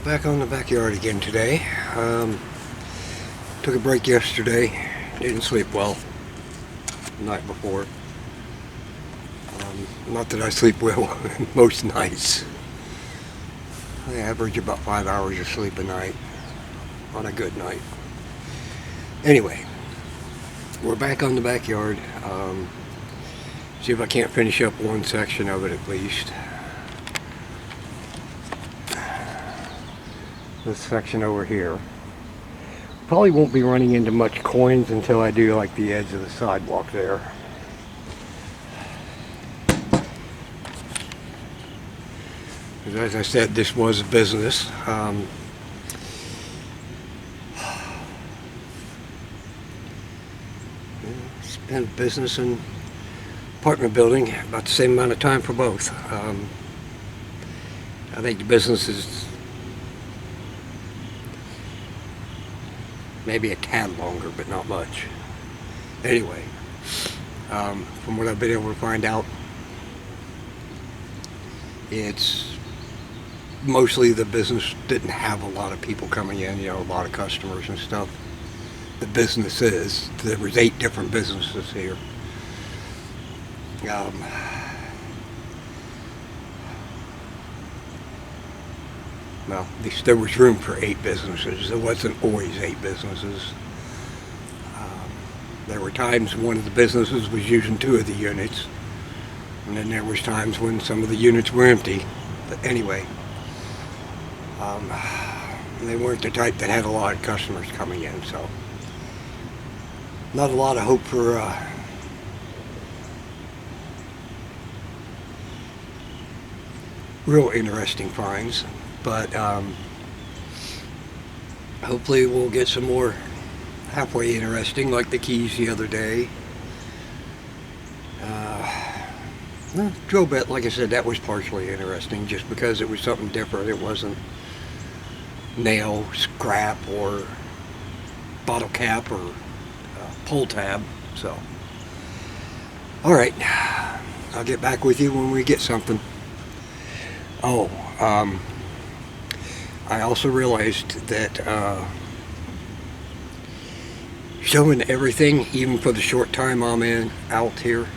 Back on the backyard again today. Took a break yesterday. Didn't sleep well the night before. Not that I sleep well most nights. I average about 5 hours of sleep a night on a good night. Anyway, we're back on the backyard. See if I can't finish up one section of it at least. This section over here. Probably won't be running into much coins until I do like the edge of the sidewalk there. As I said, this was a business. It's been a business and apartment building about the same amount of time for both. I think the business is maybe a tad longer, but not much. Anyway, from what I've been able to find out, it's mostly the business didn't have a lot of people coming in, a lot of customers and stuff. The business is, there was 8 different businesses here. Well, at least there was room for 8 businesses. There wasn't always 8 businesses. There were times one of the businesses was using 2 of the units, and then there was times when some of the units were empty. But anyway, they weren't the type that had a lot of customers coming in, so not a lot of hope for real interesting finds. But hopefully we'll get some more halfway interesting, like the keys the other day. Drill bit, like I said, that was partially interesting just because it was something different. It wasn't nail, scrap, or bottle cap, or pull tab. So, alright, I'll get back with you when we get something. Oh, I also realized that showing everything, even for the short time I'm out here,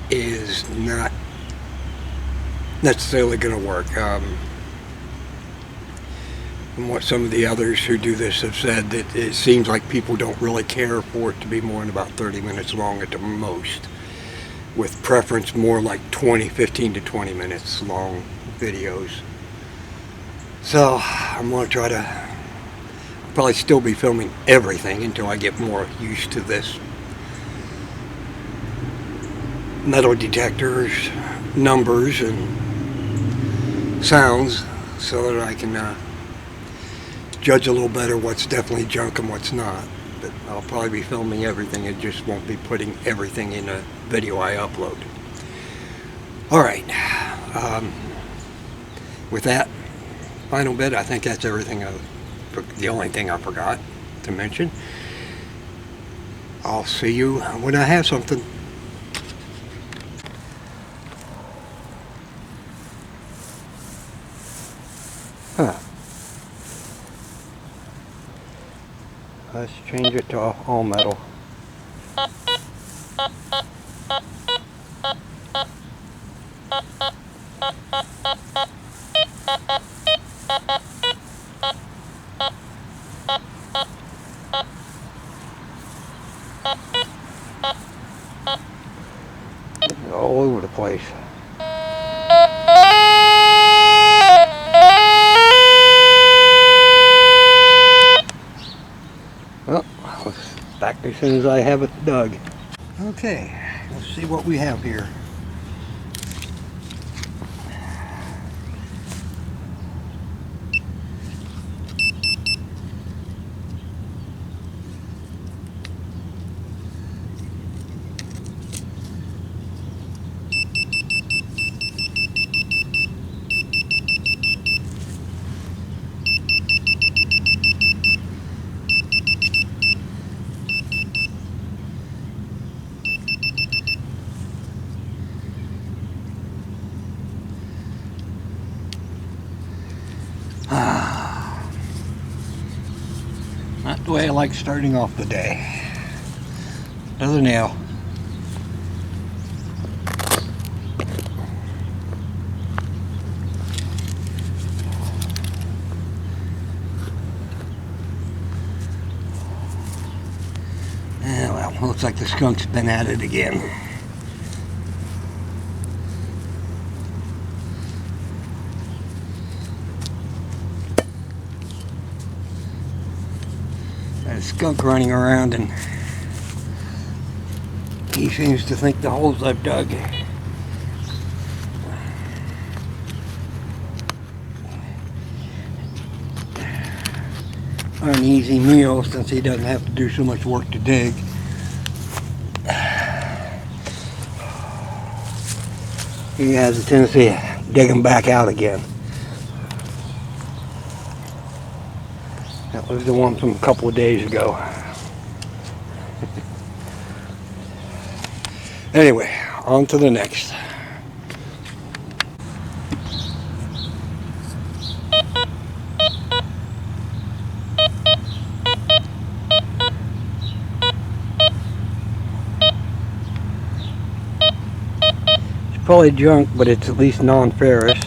is not necessarily going to work. From what some of the others who do this have said, that it seems like people don't really care for it to be more than about 30 minutes long at the most, with preference more like 15 to 20 minutes long videos. So I'm going to try to probably still be filming everything until I get more used to this metal detectors, numbers, and sounds, so that I can judge a little better what's definitely junk and what's not. But I'll probably be filming everything. It just won't be putting everything in a video I upload. Alright, with that final bit, I think that's everything. The only thing I forgot to mention. I'll see you when I have something. Let's change it to all metal. All over the place. Well, back as soon as I have it dug. Okay, let's see what we have here. the way I like starting off the day. Another nail. Well, looks like the skunk's been at it again. Got a skunk running around, and he seems to think the holes I've dug are an easy meal since he doesn't have to do so much work to dig. He has a tendency to dig them back out again. That was the one from a couple of days ago. Anyway, on to the next. It's probably junk, but it's at least non-ferrous.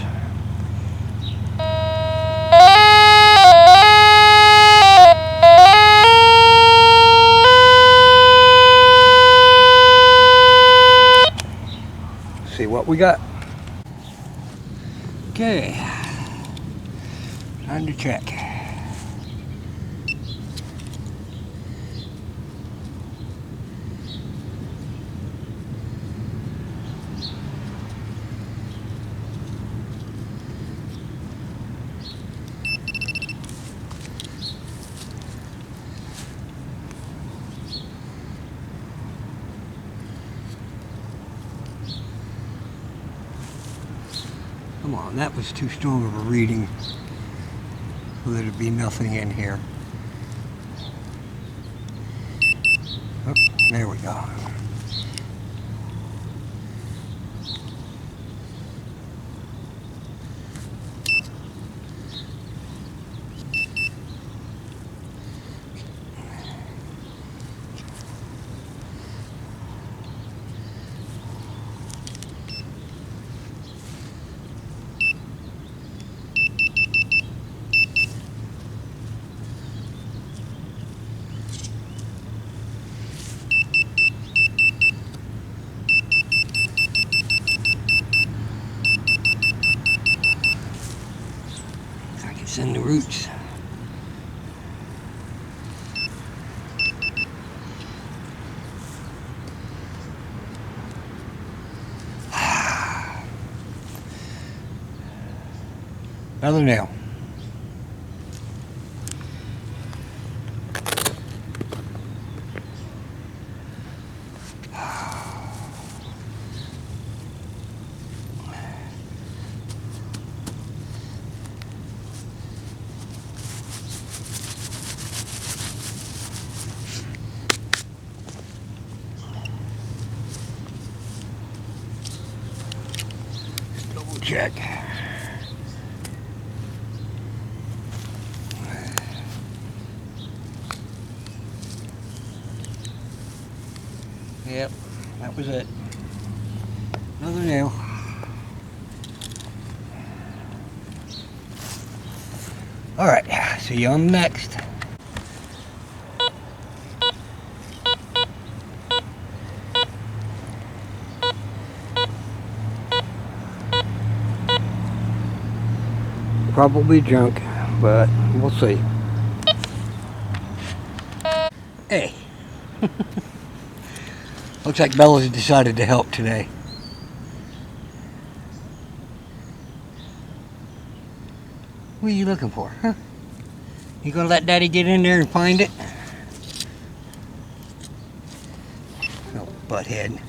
See what we got. Okay, time to check. Come on, that was too strong of a reading. There'd be nothing in here. Oh, there we go. It's in the roots. Another nail. Check. Yep, that was it. Another nail. Alright, see you on the next. Probably junk, but we'll see. Hey. Looks like Bella's decided to help today. What are you looking for, huh? You gonna let Daddy get in there and find it? Oh, butthead.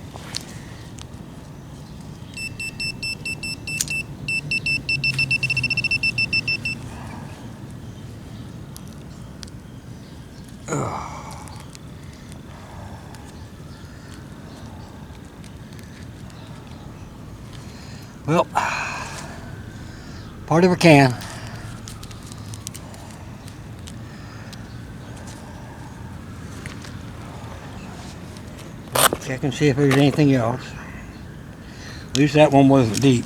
Well, part of a can. Check and see if there's anything else. At least that one wasn't deep.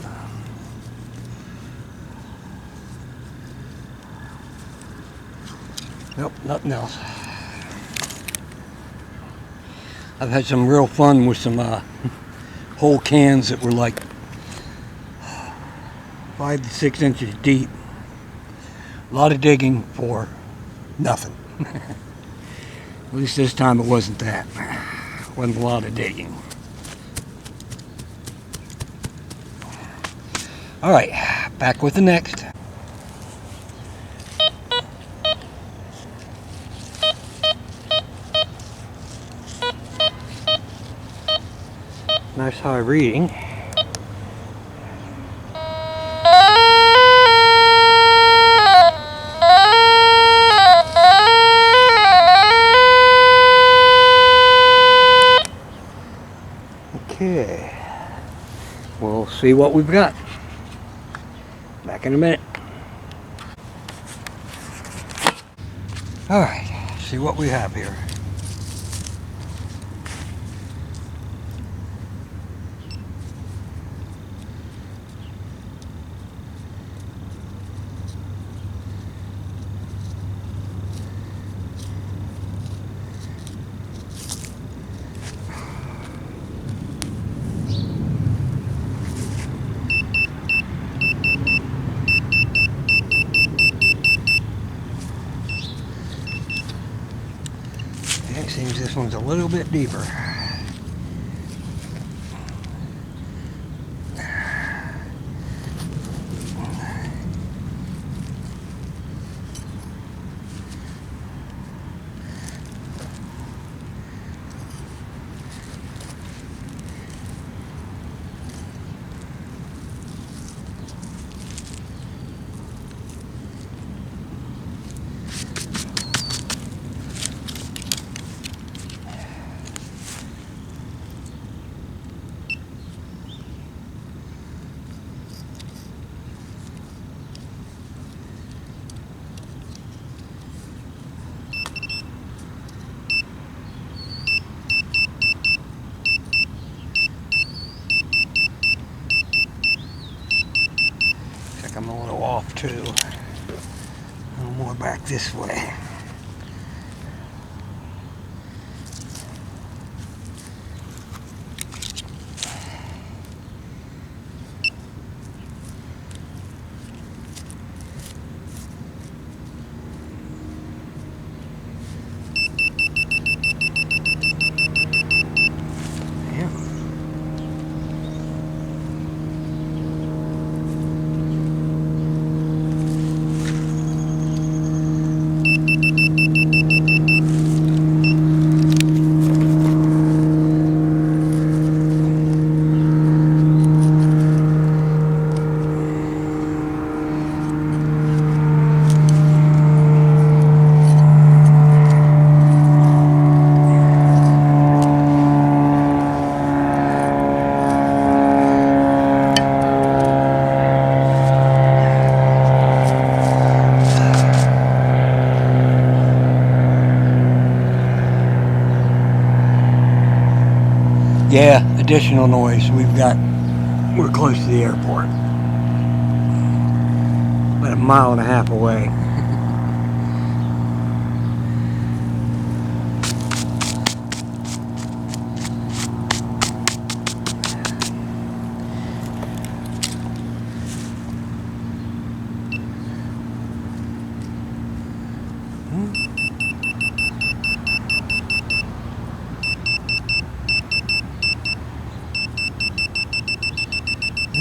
Nope, nothing else. I've had some real fun with some whole cans that were like 5 to 6 inches deep. A lot of digging for nothing. At least this time it wasn't that. Wasn't a lot of digging. Alright, back with the next. Nice high reading. Okay, we'll see what we've got. Back in a minute. Alright, see what we have here. It seems this one's a little bit deeper. I'm a little off too. A little more back this way. Yeah, additional noise. We're close to the airport. About a mile and a half away.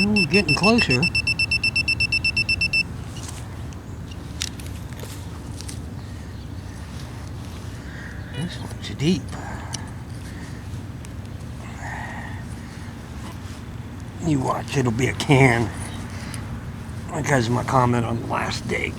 We're getting closer. This one's deep. You watch, it'll be a can. Because of my comment on the last dig.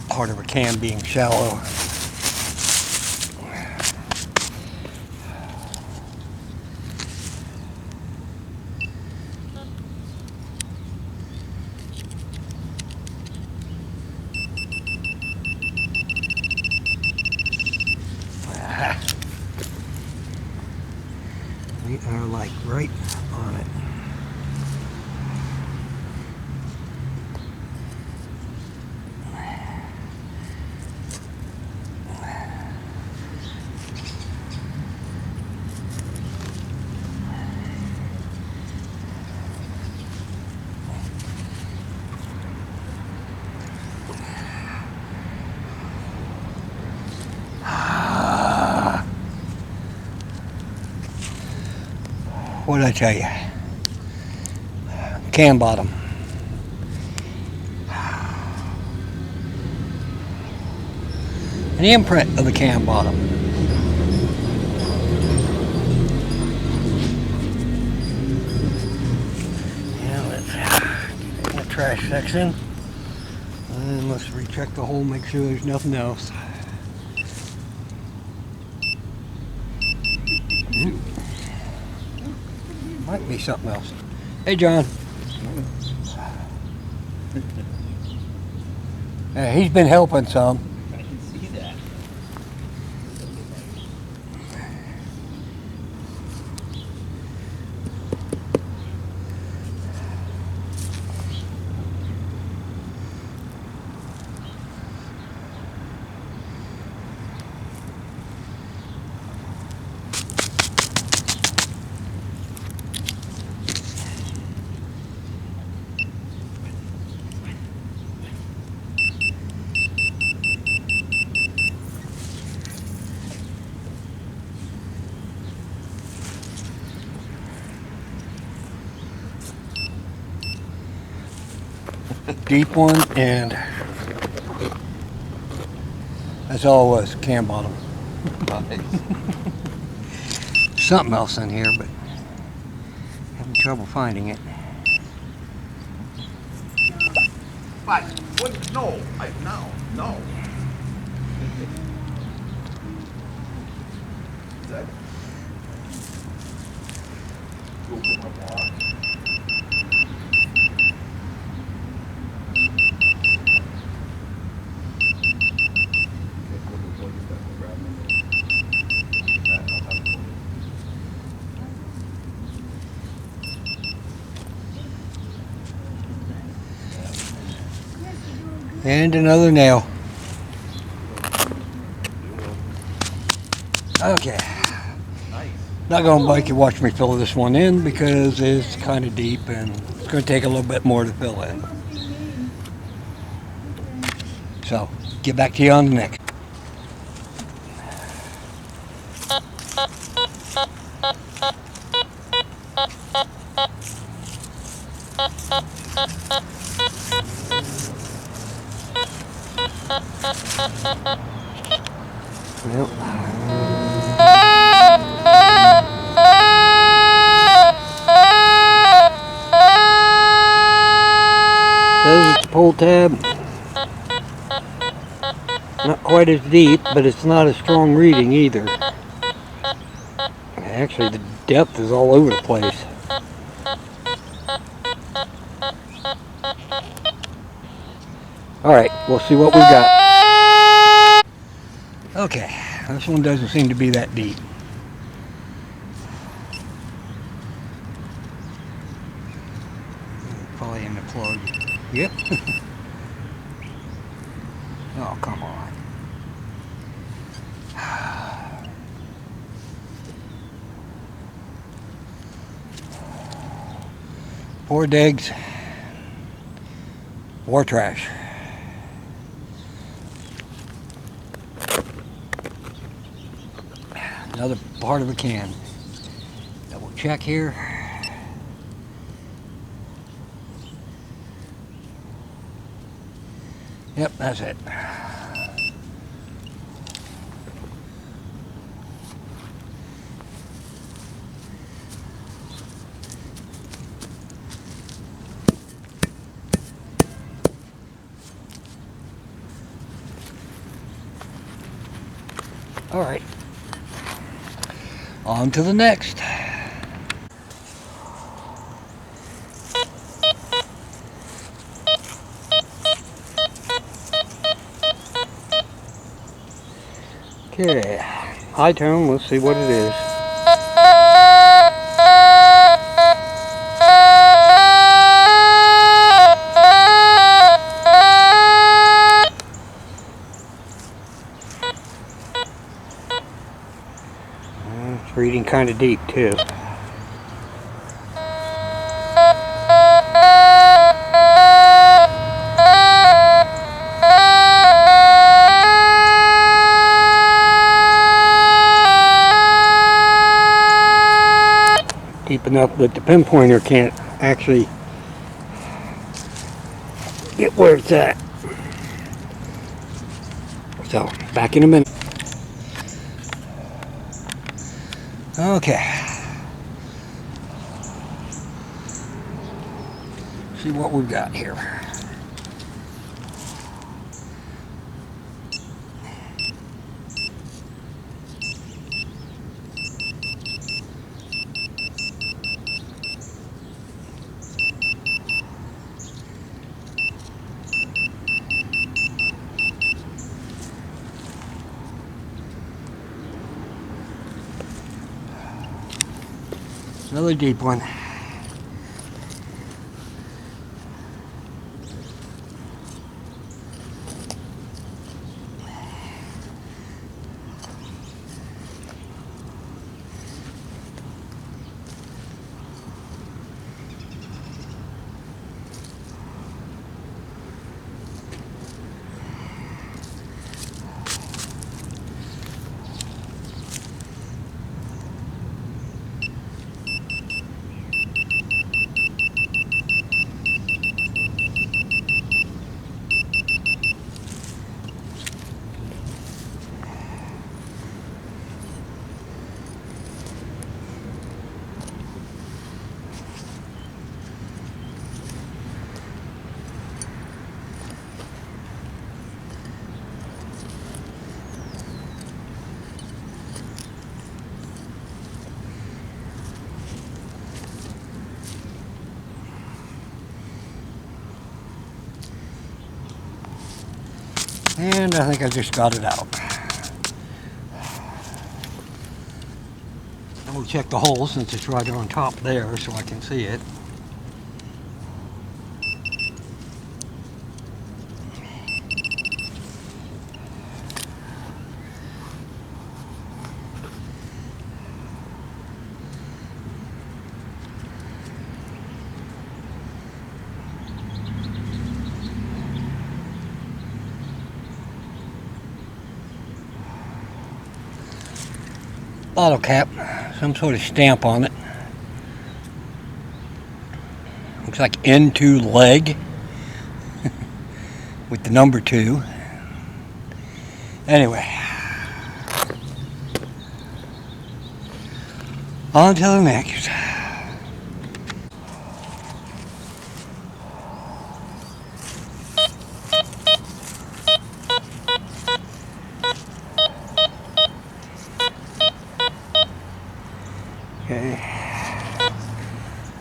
Part of a can being shallow. We are like right on it. What did I tell you? Cam bottom. An imprint of the cam bottom. Yeah, let's get in the trash section. And let's recheck the hole, make sure there's nothing else. Might be something else. Hey, John. Yeah, he's been helping some. I can see that. Deep one, and that's all it was, cam bottom. Something else in here, but having trouble finding it. But what? No, no. Is that? Go put my block. And another nail. Okay. Nice. Not gonna make you watch me fill this one in because it's kind of deep and it's gonna take a little bit more to fill in. So, get back to you on the next. Yep. There's the pull tab. Not quite as deep, but it's not a strong reading either. Actually, the depth is all over the place. Alright, we'll see what we got. Okay, this one doesn't seem to be that deep. Probably in the plug. Yep. Oh, come on. Poor digs. War trash. Another part of a can. Double check here. Yep, that's it. All right. On to the next. Okay, high tone, let's see what it is. digging kind of deep too. Deep enough that the pinpointer can't actually get where it's at. So, back in a minute. Okay. See what we've got here. Another deep one. And I think I just got it out. And we'll check the hole since it's right on top there so I can see it. Bottle cap, some sort of stamp on it. Looks like N2 leg with the number 2. Anyway, on to the next. Okay,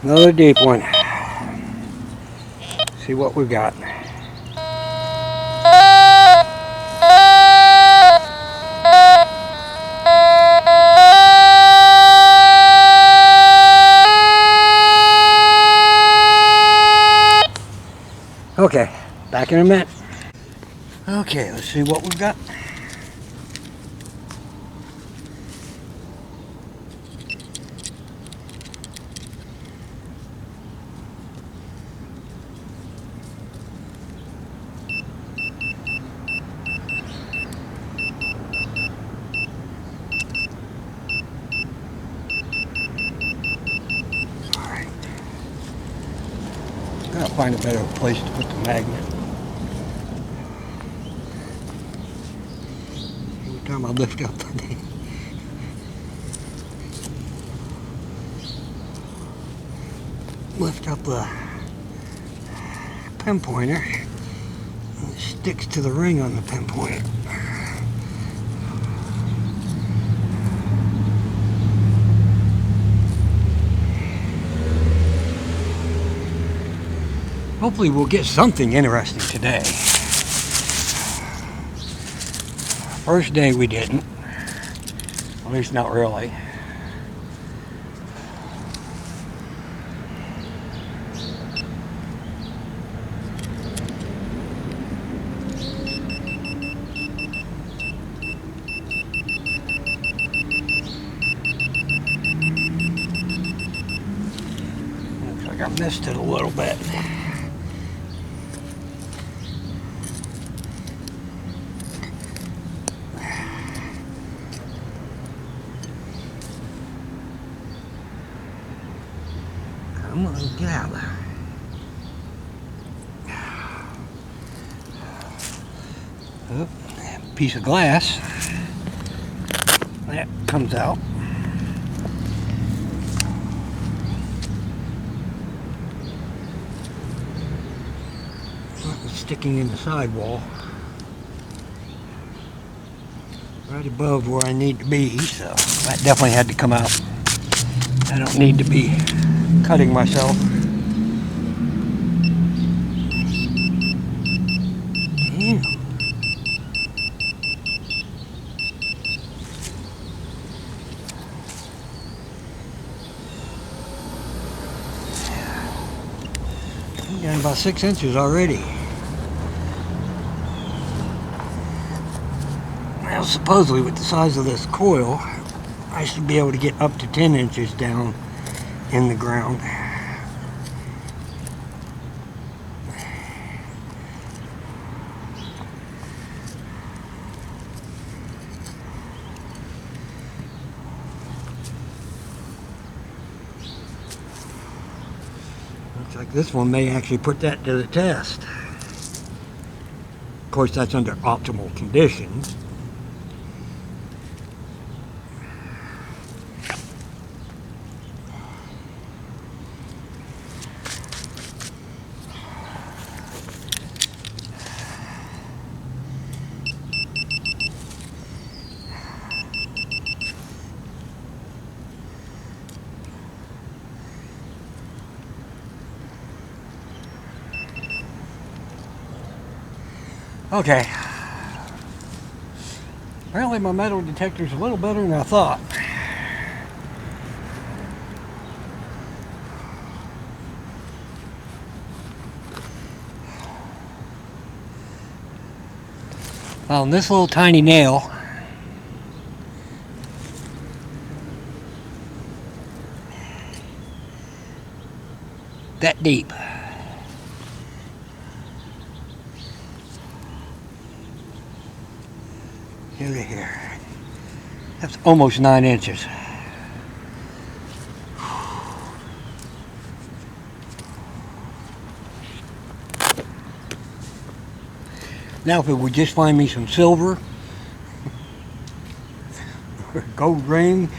another deep one. See what we've got. Okay, back in a minute. Okay, let's see what we've got. Gotta find a better place to put the magnet. Every time I lift up the pinpointer, it sticks to the ring on the pinpoint. Hopefully we'll get something interesting today. First day we didn't. At least not really. like I missed it a little bit. Come on, get out there. Oh, piece of glass. That comes out. Something sticking in the sidewall. Right above where I need to be, so that definitely had to come out. I don't need to be cutting myself. Damn. I'm getting about 6 inches already. Well, supposedly with the size of this coil, I should be able to get up to 10 inches down in the ground. Looks like this one may actually put that to the test. Of course, that's under optimal conditions. Okay. Apparently my metal detector's a little better than I thought. Found this little tiny nail. That deep. Look at here. That's almost 9 inches. Now if it would just find me some silver, or a gold ring,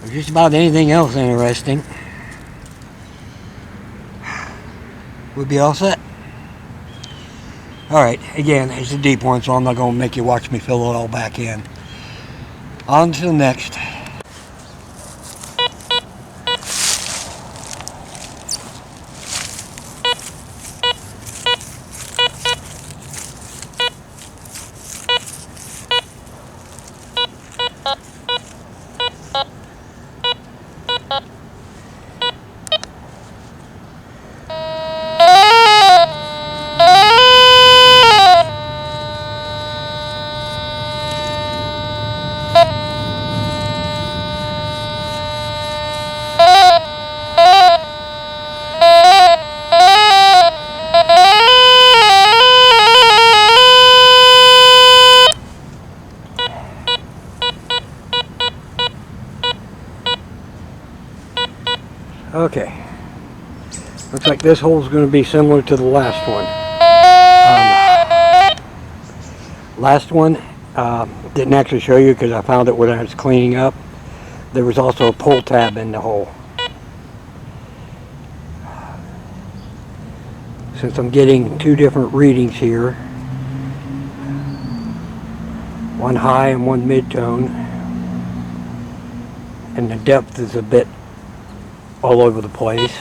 or just about anything else interesting, we'd be all set. Alright, again, it's a deep one, so I'm not going to make you watch me fill it all back in. On to the next. Okay, looks like this hole is going to be similar to the last one. Last one didn't actually show you because I found it when I was cleaning up. There was also a pull tab in the hole. Since I'm getting two different readings here, one high and one mid-tone, and the depth is a bit all over the place.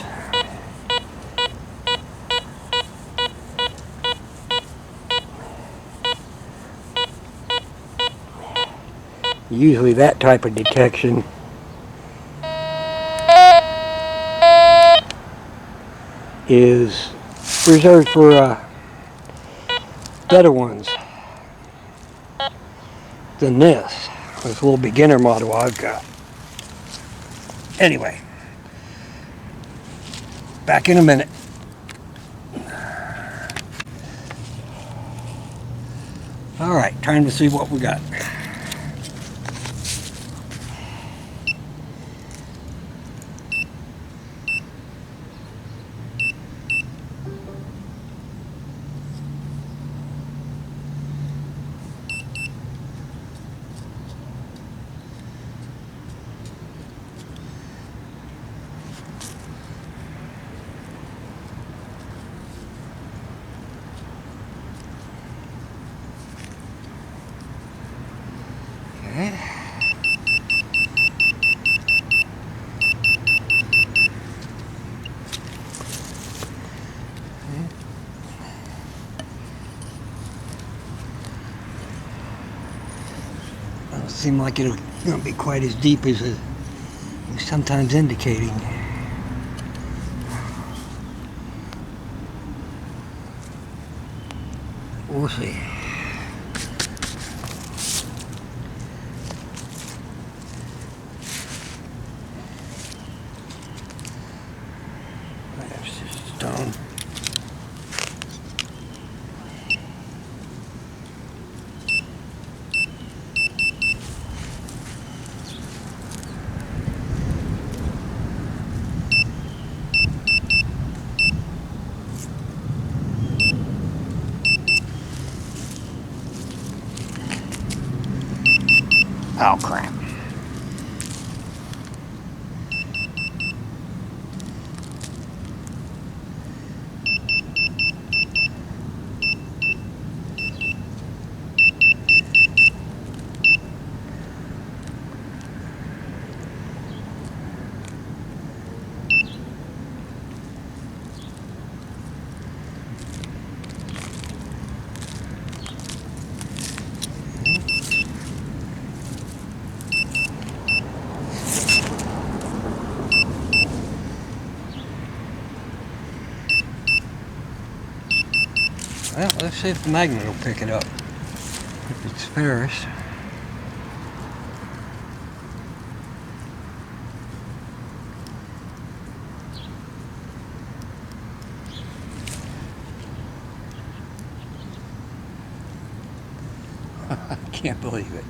Usually that type of detection is reserved for better ones than this little beginner model I've got. Anyway, Back in a minute. All right, time to see what we got. Okay. Doesn't seem like it'll not be quite as deep as it's sometimes indicating. We'll see. There's just stone. Oh, crap. Well, let's see if the magnet will pick it up. If it's ferrous. I can't believe it.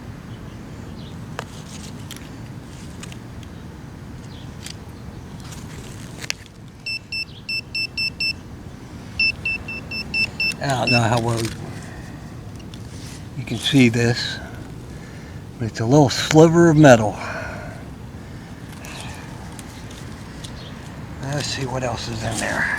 I don't know how well you can see this, but it's a little sliver of metal. Let's see what else is in there.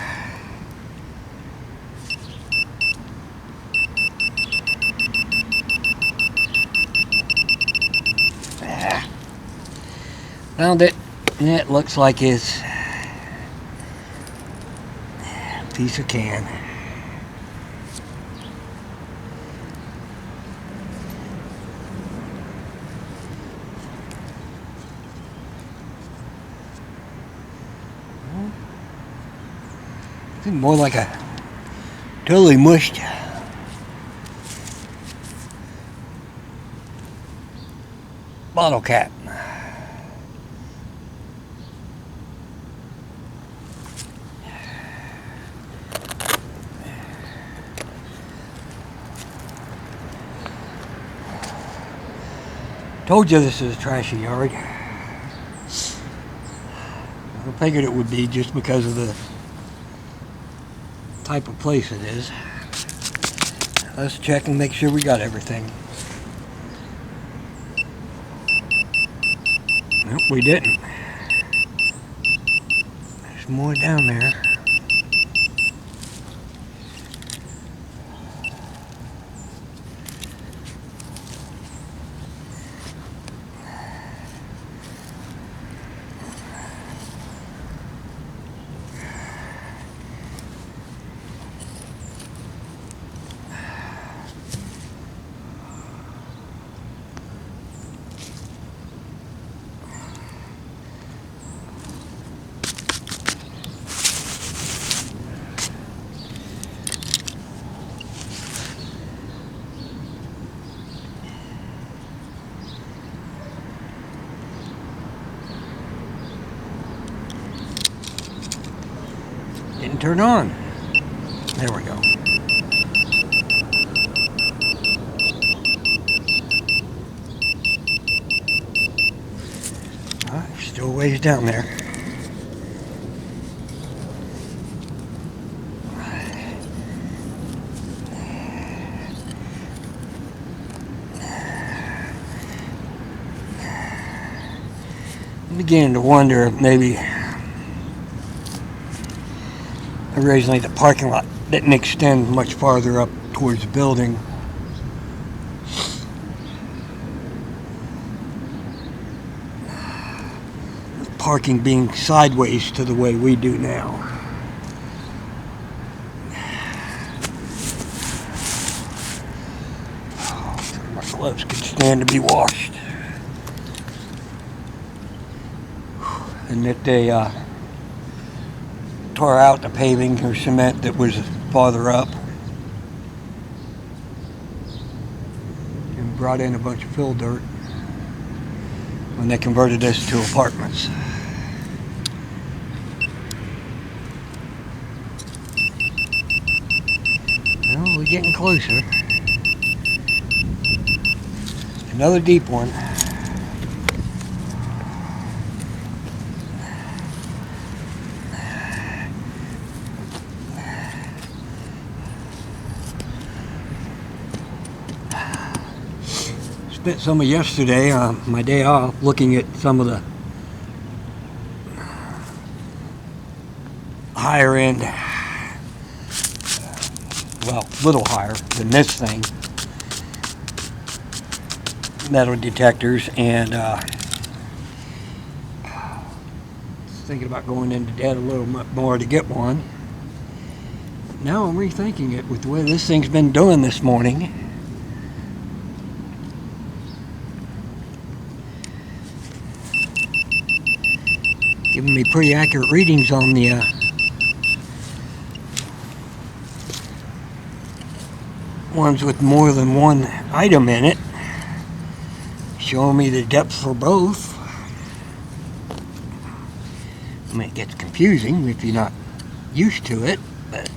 Found it. It looks like it's a piece of can. It's more like a totally mushed bottle cap. Told you this is a trashy yard. I figured it would be just because of the type of place it is. Let's check and make sure we got everything. Nope, we didn't. There's more down there. Didn't turn on. There we go. Alright, still a ways down there. I'm beginning to wonder if maybe originally the parking lot didn't extend much farther up towards the building. Parking being sideways to the way we do now. Oh, my gloves could stand to be washed. And that they tore out the paving or cement that was farther up and brought in a bunch of fill dirt when they converted this to apartments. Well, we're getting closer. Another deep one. Spent some of yesterday, my day off, looking at some of the higher end, well, little higher than this thing, metal detectors, and thinking about going into debt a little more to get one. Now I'm rethinking it with the way this thing's been doing this morning. Giving me pretty accurate readings on the ones with more than one item in it, showing me the depth for both. I mean, it gets confusing if you're not used to it, but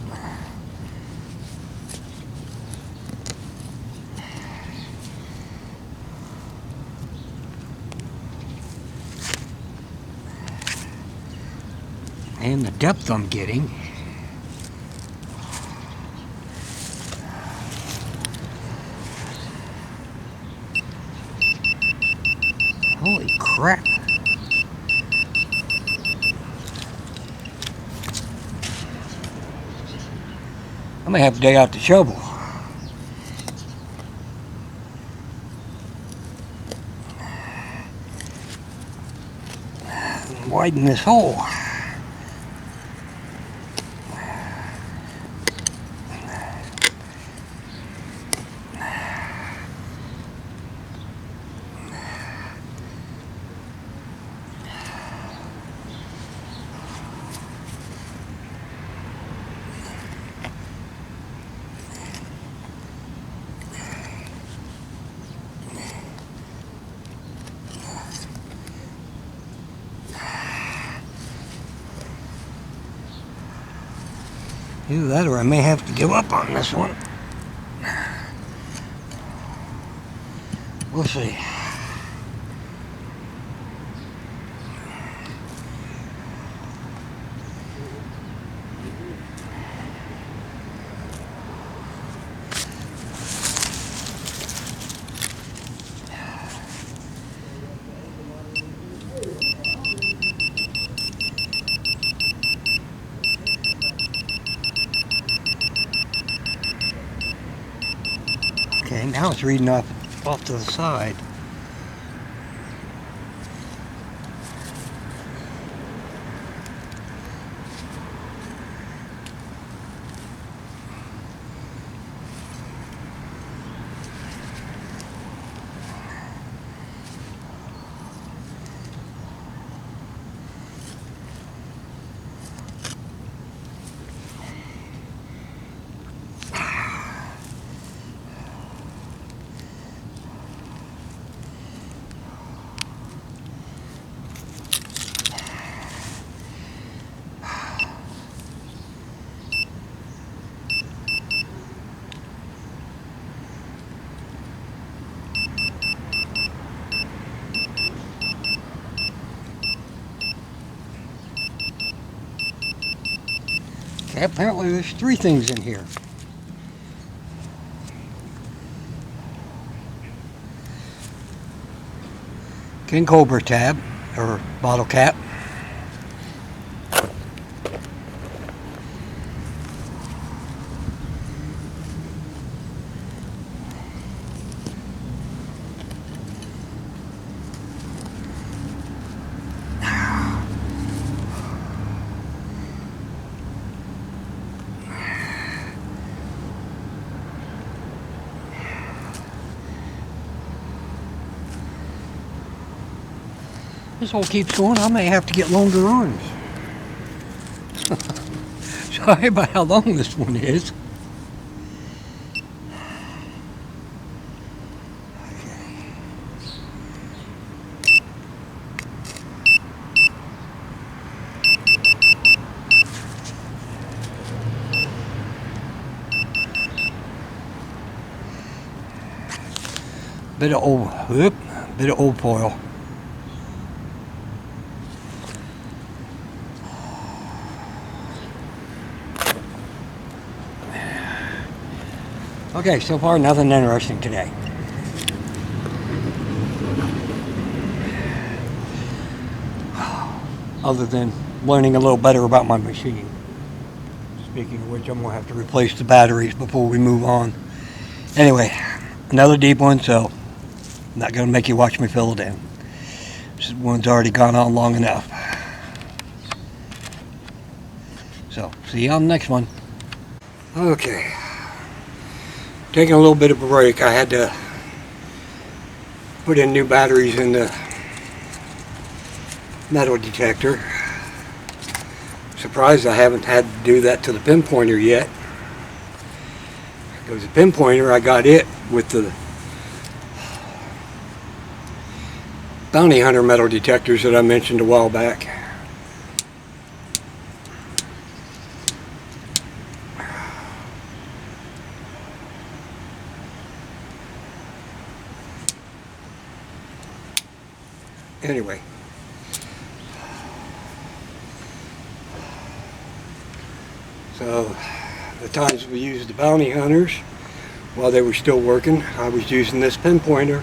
and the depth I'm getting. Holy crap. I may have to dig out the shovel. Widen this hole. Either that or I may have to give up on this one. We'll see. Okay, now it's reading off to the side. Okay, apparently there's 3 things in here. King Cobra tab, or bottle cap. This hole keeps going, I may have to get longer arms. Sorry about how long this one is. Bit of old oil. Okay, so far nothing interesting today. Other than learning a little better about my machine. Speaking of which, I'm going to have to replace the batteries before we move on. Anyway, another deep one, so I'm not going to make you watch me fill it in. This one's already gone on long enough. So, see you on the next one. Okay. Taking a little bit of a break. I had to put in new batteries in the metal detector. Surprised I haven't had to do that to the pinpointer yet. Because the pinpointer, I got it with the bounty hunter metal detectors that I mentioned a while back. Anyway, so the times we used the bounty hunters while they were still working, I was using this pinpointer.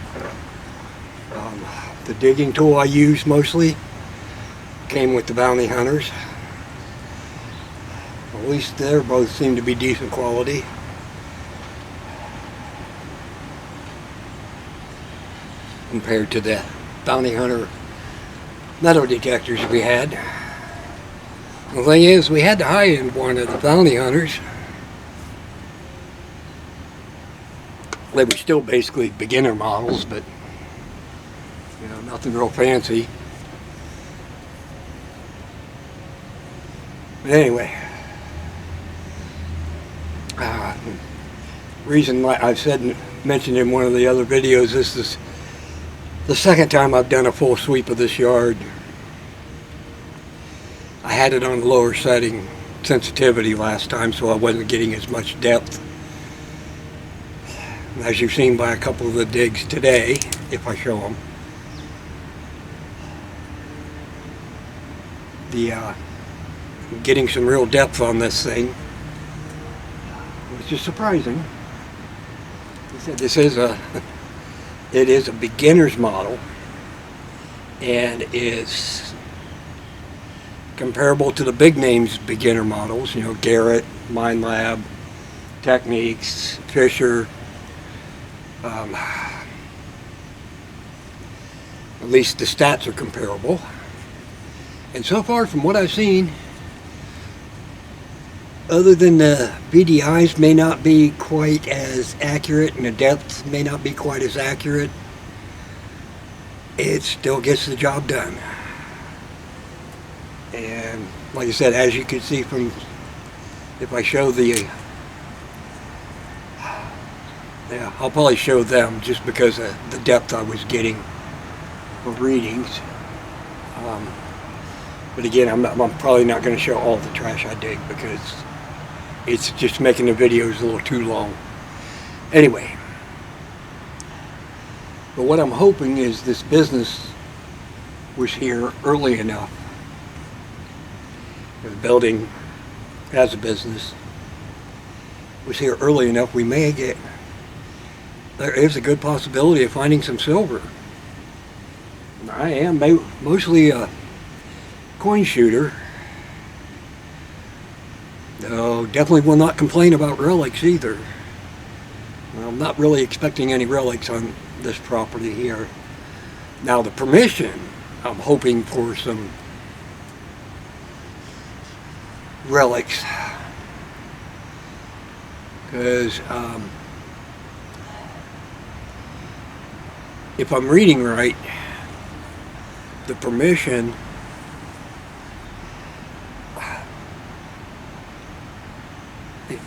The digging tool I used mostly came with the bounty hunters. At least they both seem to be decent quality. Compared to the bounty hunter metal detectors we had. The thing is, we had the high-end one of the bounty hunters. They were still basically beginner models, but you know, nothing real fancy. But anyway, reason like I've mentioned in one of the other videos, this is the second time I've done a full sweep of this yard. I had it on the lower setting sensitivity last time, so I wasn't getting as much depth. As you've seen by a couple of the digs today, if I show them. Getting some real depth on this thing, which is surprising. This is it is a beginner's model and is comparable to the big names beginner models, you know, Garrett, Mine Lab, Techniques, Fisher. At least the stats are comparable. And so far, from what I've seen, other than the VDIs may not be quite as accurate and the depth may not be quite as accurate, it still gets the job done. And like I said, as you can see from, if I show the, yeah, I'll probably show them just because of the depth I was getting of readings. But again, I'm probably not going to show all the trash I dig because it's just making the videos a little too long. Anyway, but what I'm hoping is this business was here early enough. The building has a business was here early enough, we may get, there is a good possibility of finding some silver. I am mostly a coin shooter. No, definitely will not complain about relics either. I'm not really expecting any relics on this property here. Now the permission, I'm hoping for some relics. Because if I'm reading right, the permission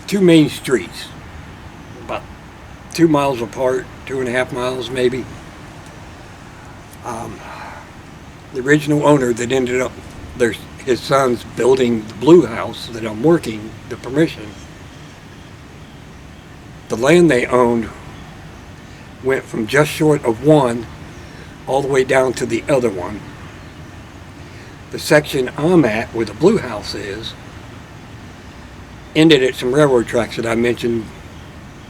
two main streets, about 2 miles apart, 2.5 miles maybe. The original owner that ended up, his son's building the blue house that I'm working, the permission. The land they owned went from just short of one all the way down to the other one. The section I'm at, where the blue house is, ended at some railroad tracks that I mentioned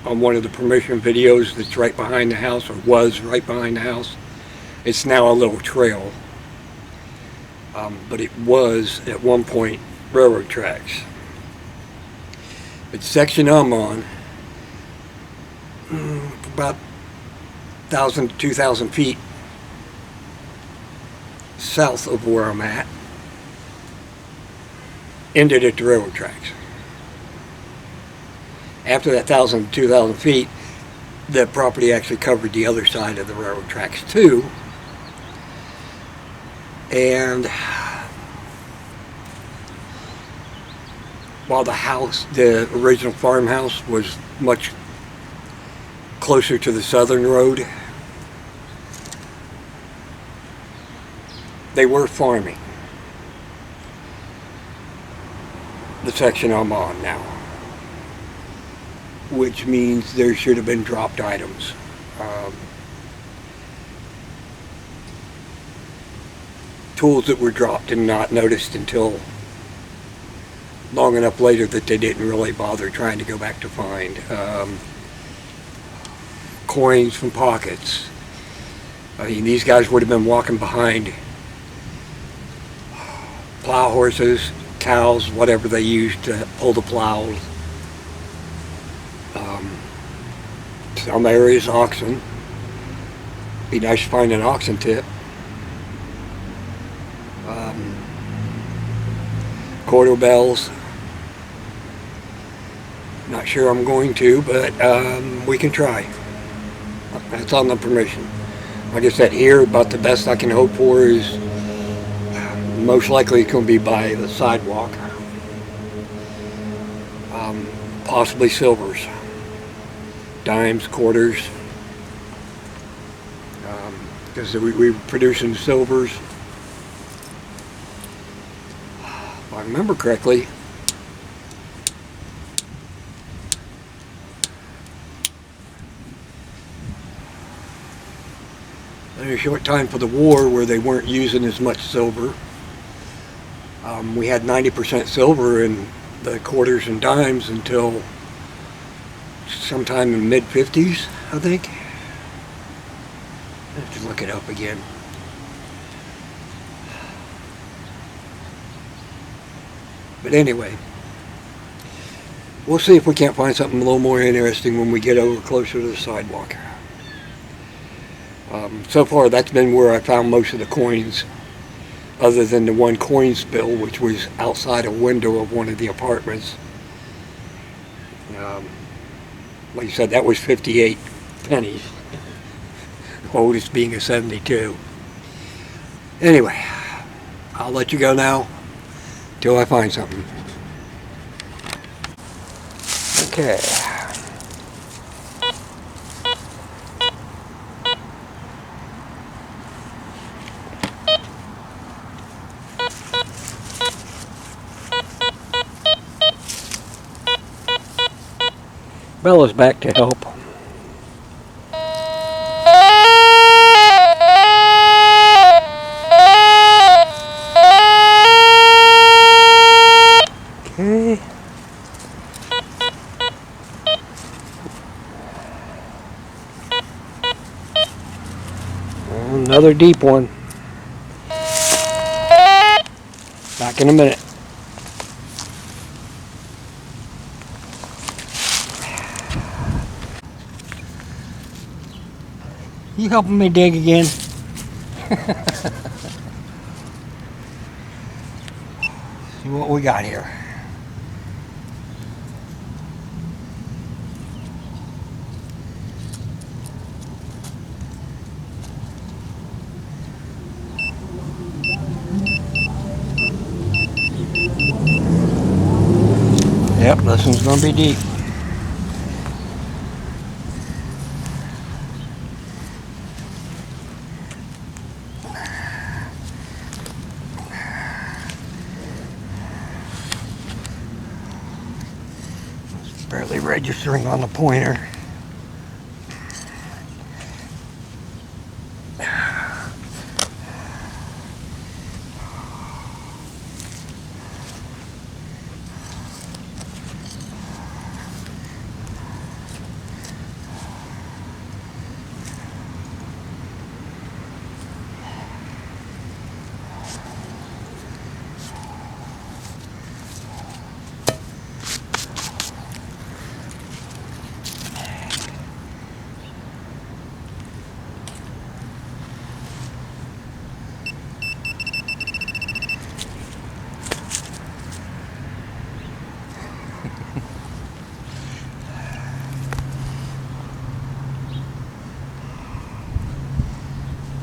on one of the permission videos that's right behind the house, or was right behind the house. It's now a little trail. But it was, at one point, railroad tracks. The section I'm on, about 1,000 to 2,000 feet south of where I'm at, ended at the railroad tracks. After that 1,000 to 2,000 feet, the property actually covered the other side of the railroad tracks too. And while the original farmhouse was much closer to the southern road, they were farming the section I'm on now, which means there should have been dropped items. Tools that were dropped and not noticed until long enough later that they didn't really bother trying to go back to find. Coins from pockets. I mean, these guys would have been walking behind plow horses, cows, whatever they used to pull the plows. Some areas oxen. Be nice to find an oxen tip. Quarter bells. Not sure I'm going to, but we can try. That's on the permission. Like I said, here about the best I can hope for is most likely it's going to be by the sidewalk. Possibly silvers, dimes, quarters, because we were producing silvers. If I remember correctly, in a short time for the war where they weren't using as much silver, we had 90% silver in the quarters and dimes until sometime in the mid-50s, I think. I have to look it up again. But anyway, we'll see if we can't find something a little more interesting when we get over closer to the sidewalk. So far, that's been where I found most of the coins, other than the one coin spill, which was outside a window of one of the apartments. Like I said, that was 58 pennies, the oldest being a 72. Anyway, I'll let you go now till I find something. Okay. Bella's back to help. Okay. another deep one. Back in a minute. You helping me dig again? See what we got here. Yep, this one's gonna be deep. It's barely registering on the pointer.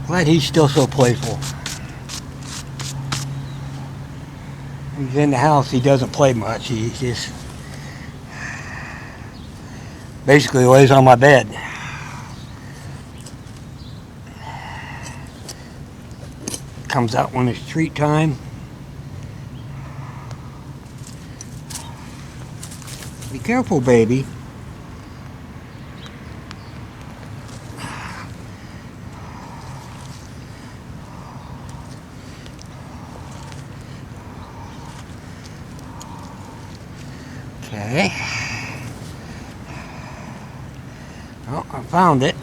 Glad he's still so playful. He's in the house, he doesn't play much. He just basically lays on my bed. Comes out when it's treat time. Be careful, baby. Okay. Oh, I found it.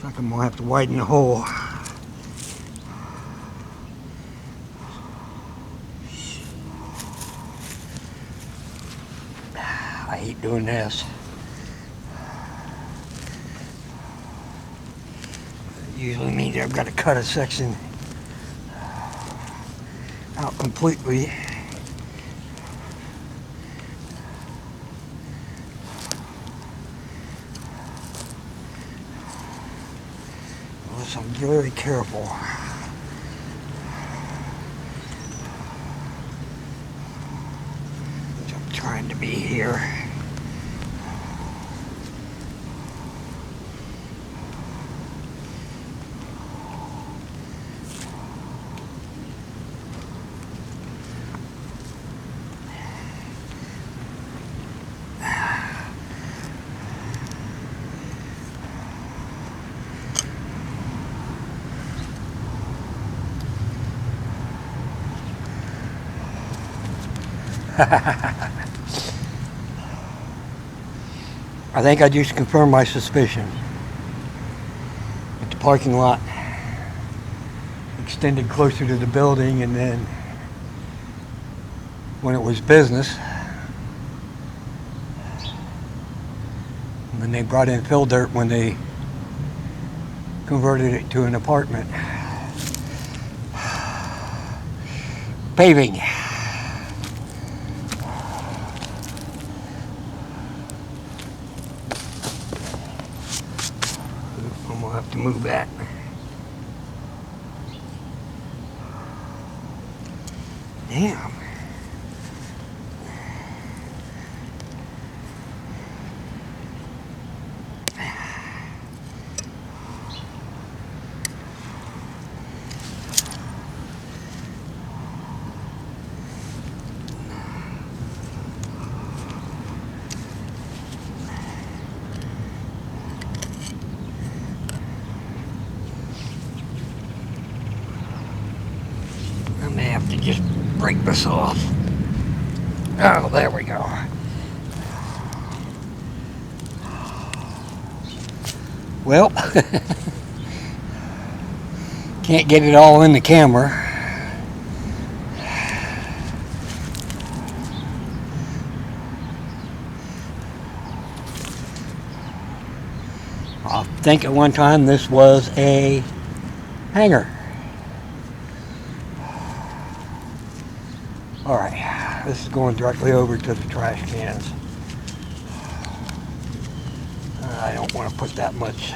Looks like I'm gonna have to widen the hole. I hate doing this. It usually means I've got to cut a section out completely. Unless I'm very careful. Which I'm trying to be here. I think I just confirmed my suspicion. But the parking lot extended closer to the building, and then when it was business, when they brought in fill dirt when they converted it to an apartment. Paving. I'm gonna have to move that. Damn. just break this off. Oh, there we go. Well, can't get it all in the camera. I think at one time this was a hanger. Alright, this is going directly over to the trash cans. I don't want to put that much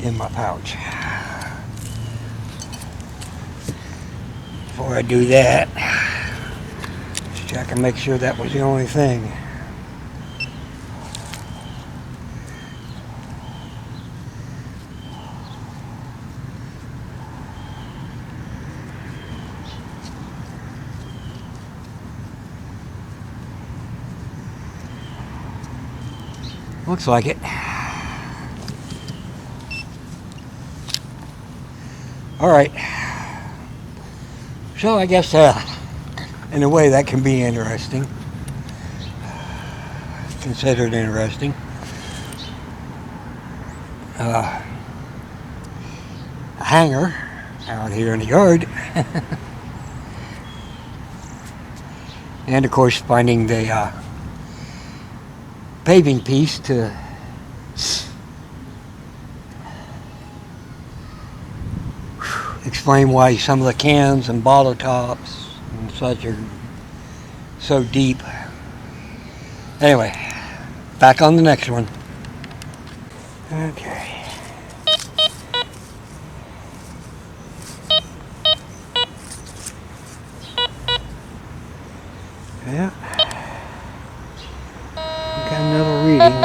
in my pouch. Before I do that, just check and make sure that was the only thing. Looks like it. All right. So I guess in a way that can be interesting. Considered interesting. A hanger out here in the yard. And of course finding the paving piece to explain why some of the cans and bottle tops and such are so deep. Anyway, back on the next one. Okay. Yeah. Got another reading.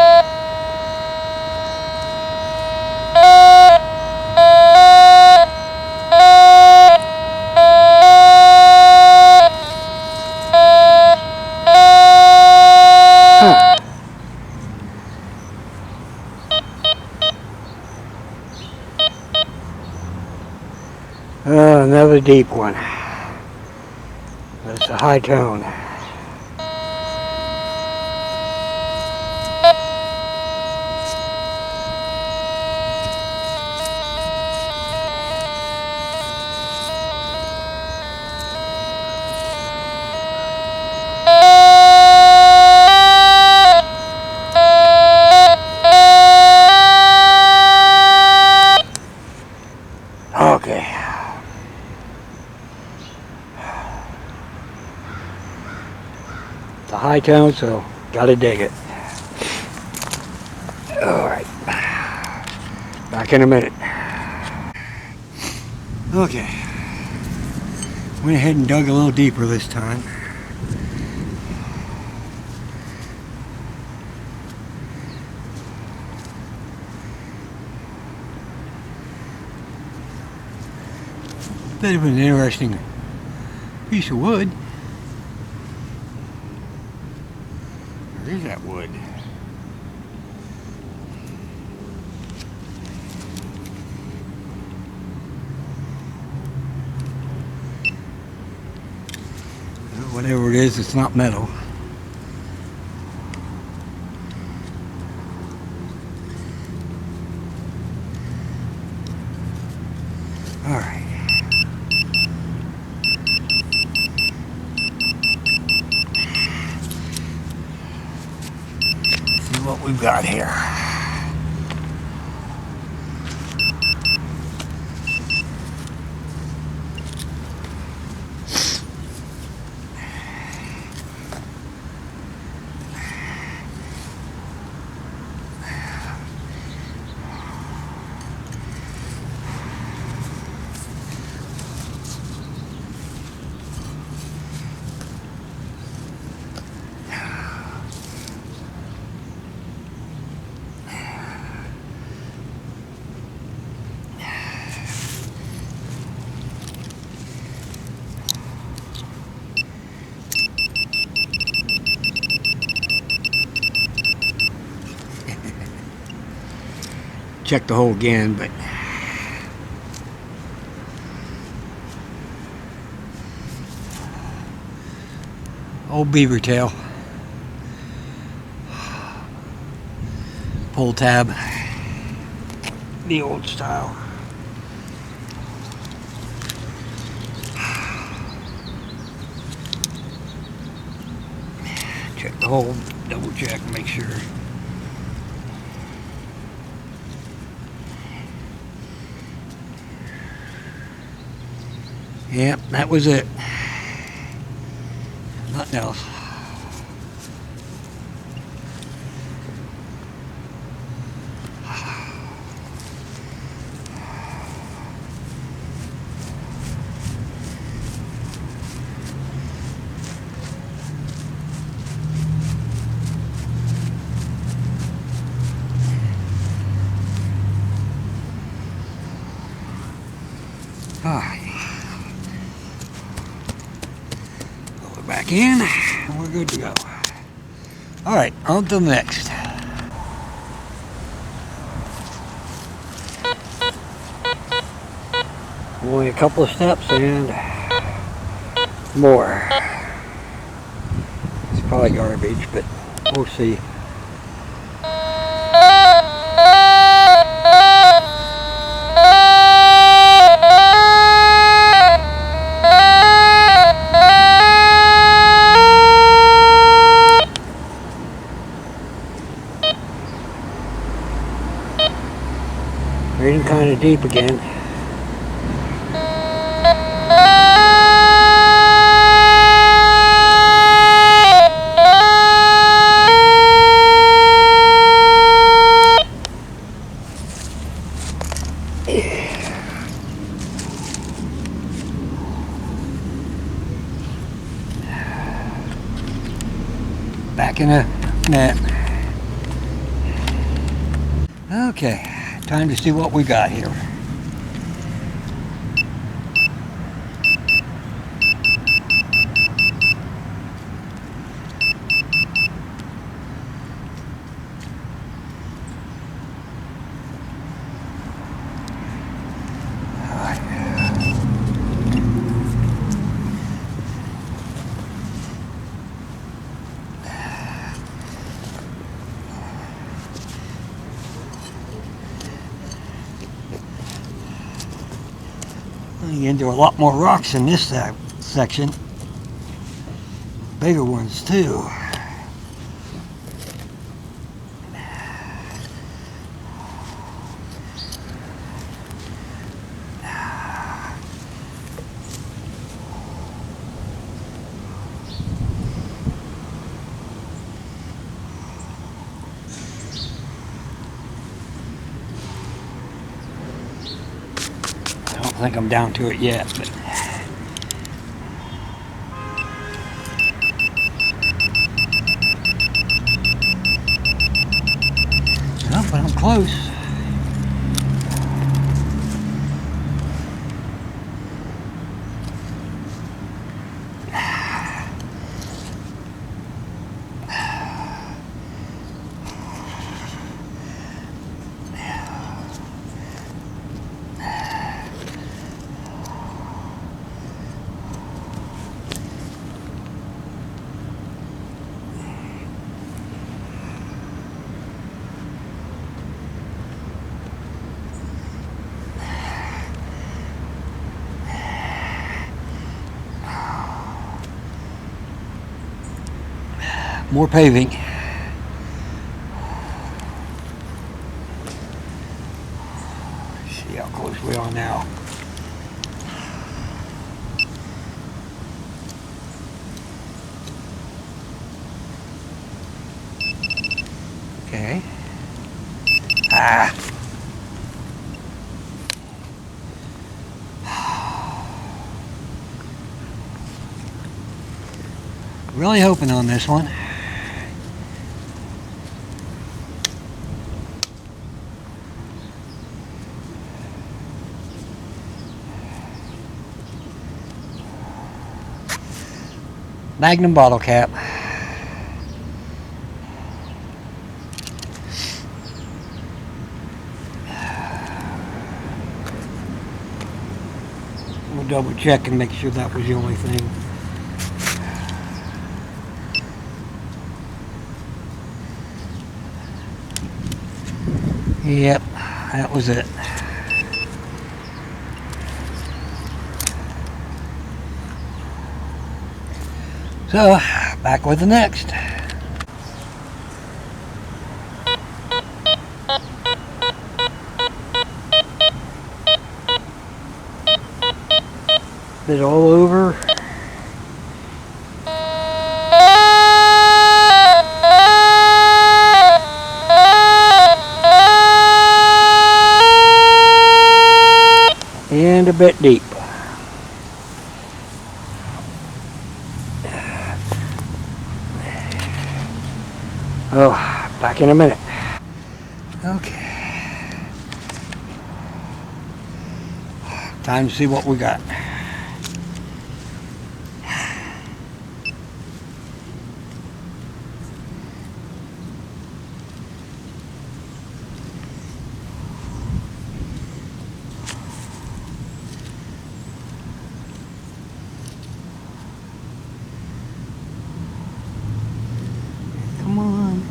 Another deep one. That's a high tone. Okay. It's a high tone, so gotta dig it. Alright. Back in a minute. Okay. Went ahead and dug a little deeper this time. Bit of an interesting piece of wood. Where is that wood? Well, whatever it is, it's not metal. All right. See what we've got here. check the hole again, but old beaver tail. Pull tab, the old style. Check the hole, double check, make sure. Yep, that was it. Nothing else. Pull it back in, and we're good to go. All right, on to the next. Only a couple of steps and more. It's probably garbage, but we'll see. Getting kind of deep again. Back in a net. Okay. Time to see what we got here. You get into a lot more rocks in this section. Bigger ones too. I don't think I'm down to it yet, but well, but I'm close. More paving. See how close we are now. Okay. Really hoping on this one. Magnum bottle cap. We'll double check and make sure that was the only thing. Yep, that was it. So, back with the next. Bit all over. And a bit deep. Oh, back in a minute. Okay. Time to see what we got. Come on.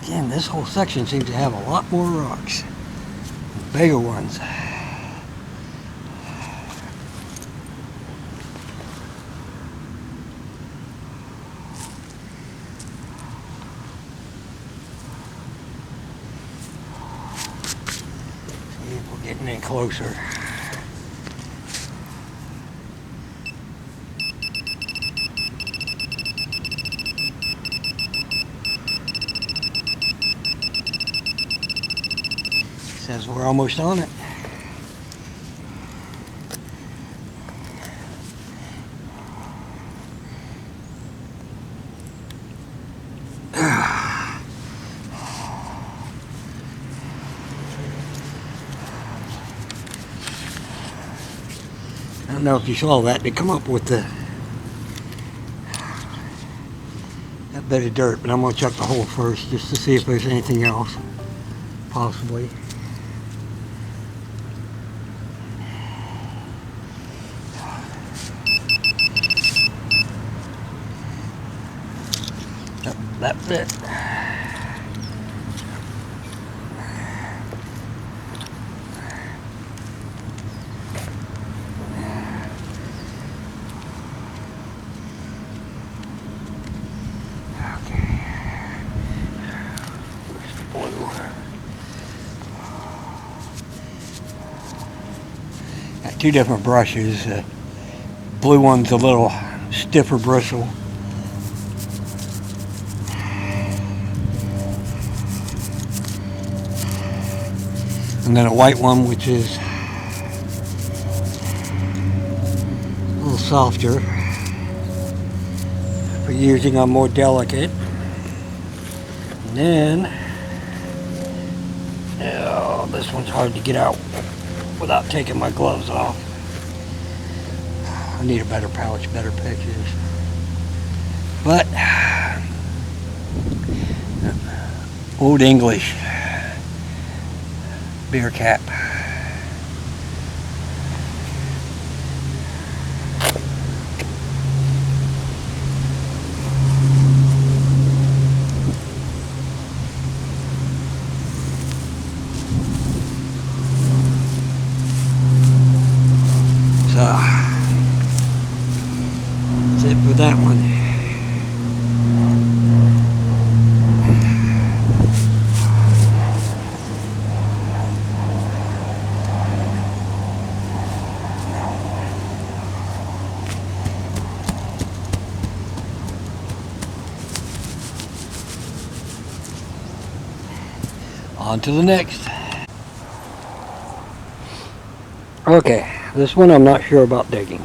Again, this whole section seems to have a lot more rocks. Bigger ones. See if we're getting in closer. Says we're almost on it. I don't know if you saw that. They come up with that bit of dirt, but I'm going to check the hole first just to see if there's anything else, possibly. Yep, that bit. Got two different brushes. Blue one's a little stiffer bristle. And then a white one, which is a little softer for using on more delicate. And then, oh, this one's hard to get out without taking my gloves off. I need a better pouch, better pictures. But, Old English beer cap. So, that's it for that one. On to the next. Okay, this one I'm not sure about digging.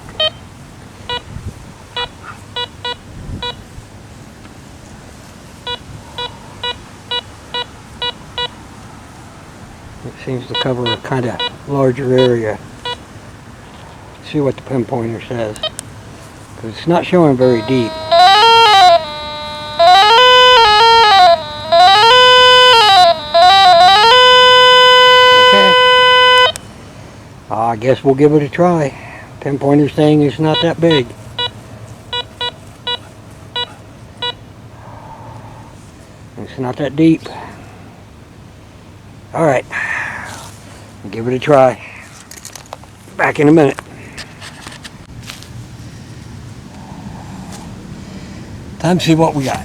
It seems to cover a kind of larger area. See what the pinpointer says, because it's not showing very deep. Okay. I guess we'll give it a try. Pinpointer's saying it's not that big. It's not that deep. Alright. Give it a try. Back in a minute. Time to see what we got.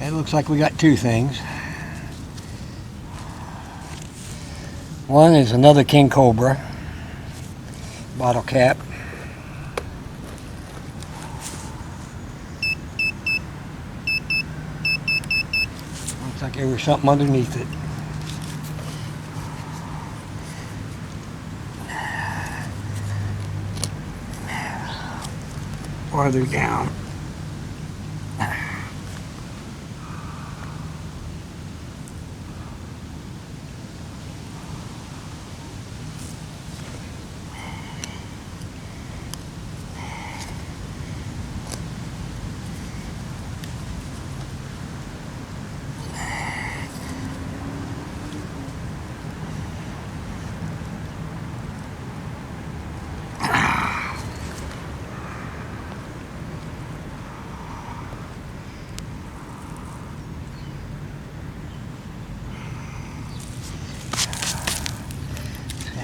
It looks like we got two things. One is another king cobra bottle cap. Looks like there was something underneath it. Farther down.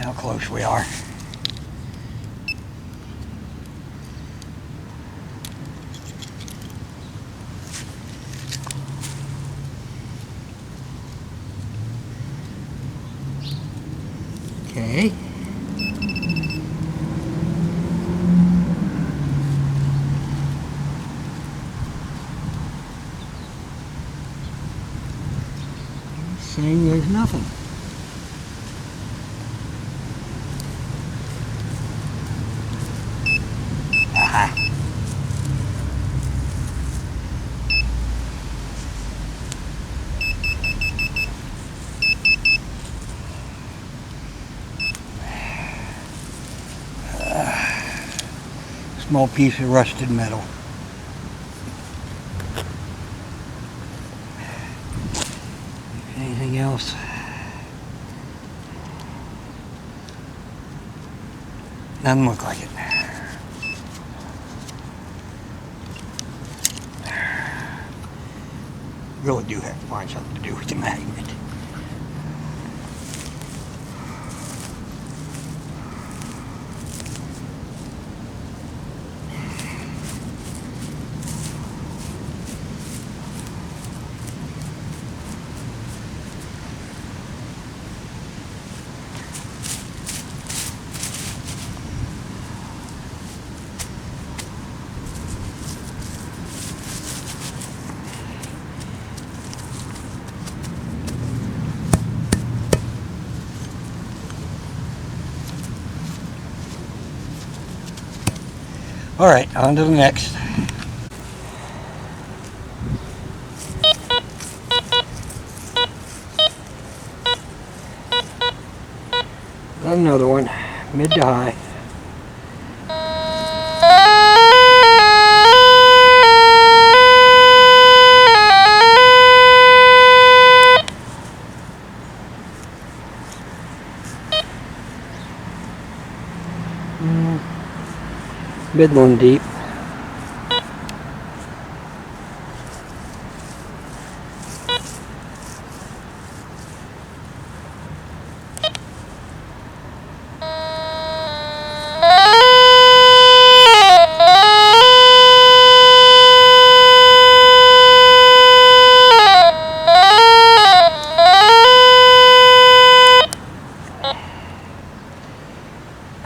How close we are. Okay. Saying there's nothing. Aha. Small piece of rusted metal. Anything else? Doesn't look like it. Really do have to find something to do with the magnet. All right, on to the next. Another one, mid to high. Midland deep.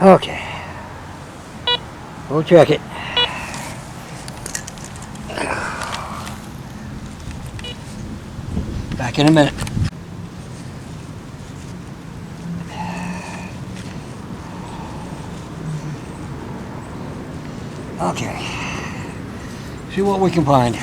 Okay, we'll check it. Back in a minute. Okay, see what we can find.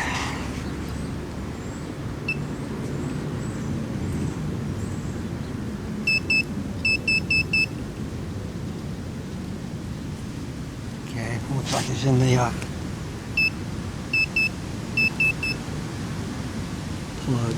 Okay, looks like it's in the plug.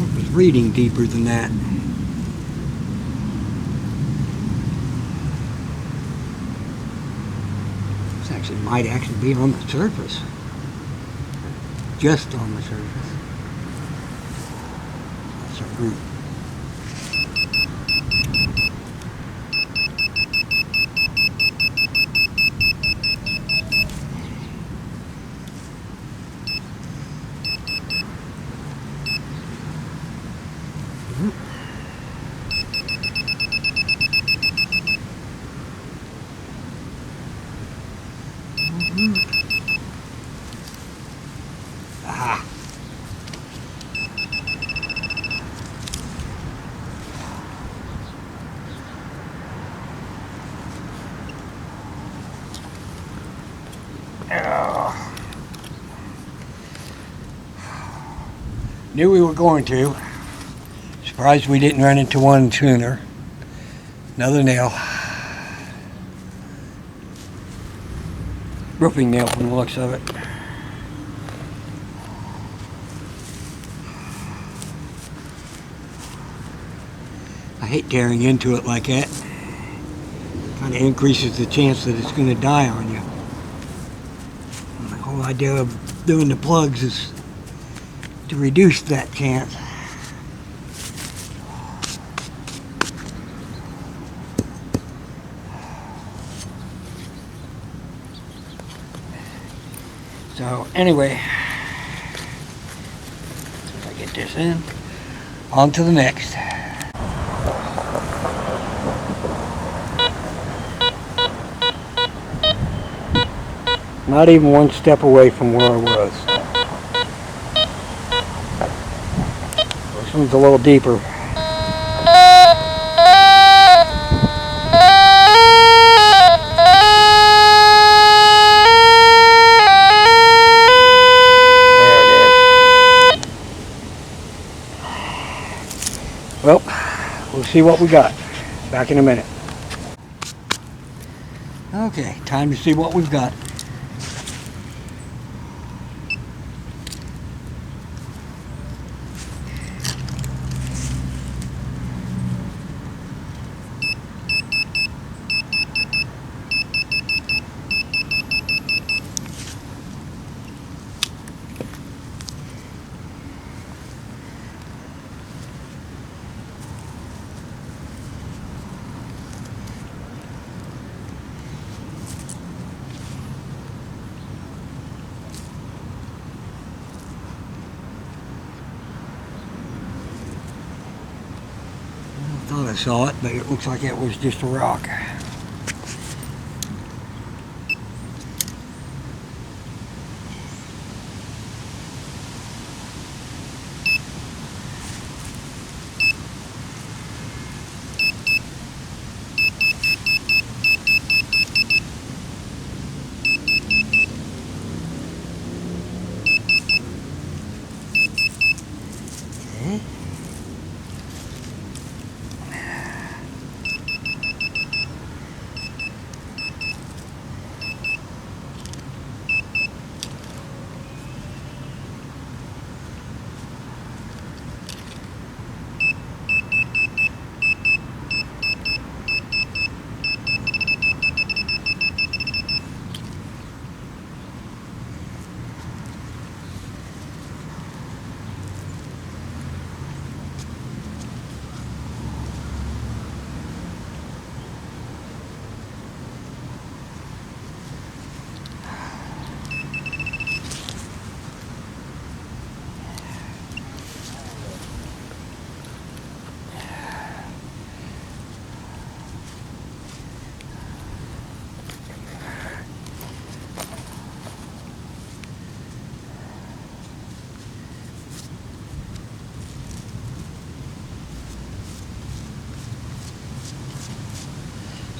It was reading deeper than that. This actually might actually be on the surface. Just on the surface. That's our group. Ah. Knew we were going to. Surprised we didn't run into one sooner. Another nail. Roofing nail from the looks of it. I hate tearing into it like that. Kind of increases the chance that it's going to die on you. And the whole idea of doing the plugs is to reduce that chance. So anyway, if I get this in, on to the next. Not even one step away from where I was. This one's a little deeper. Well, we'll see what we got. Back in a minute. Okay, time to see what we've got. I saw it, but it looks like it was just a rock.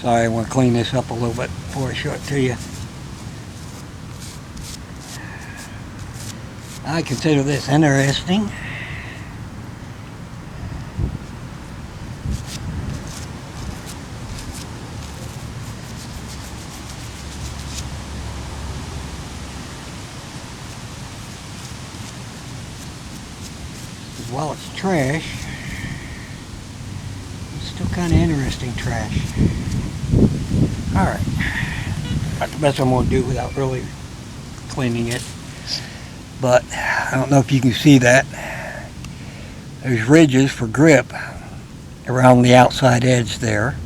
Sorry, I want to clean this up a little bit before I show it to you. I consider this interesting. While it's trash, it's still kind of interesting trash. Alright, that's the best I'm going to do without really cleaning it. But I don't know if you can see that. There's ridges for grip around the outside edge there.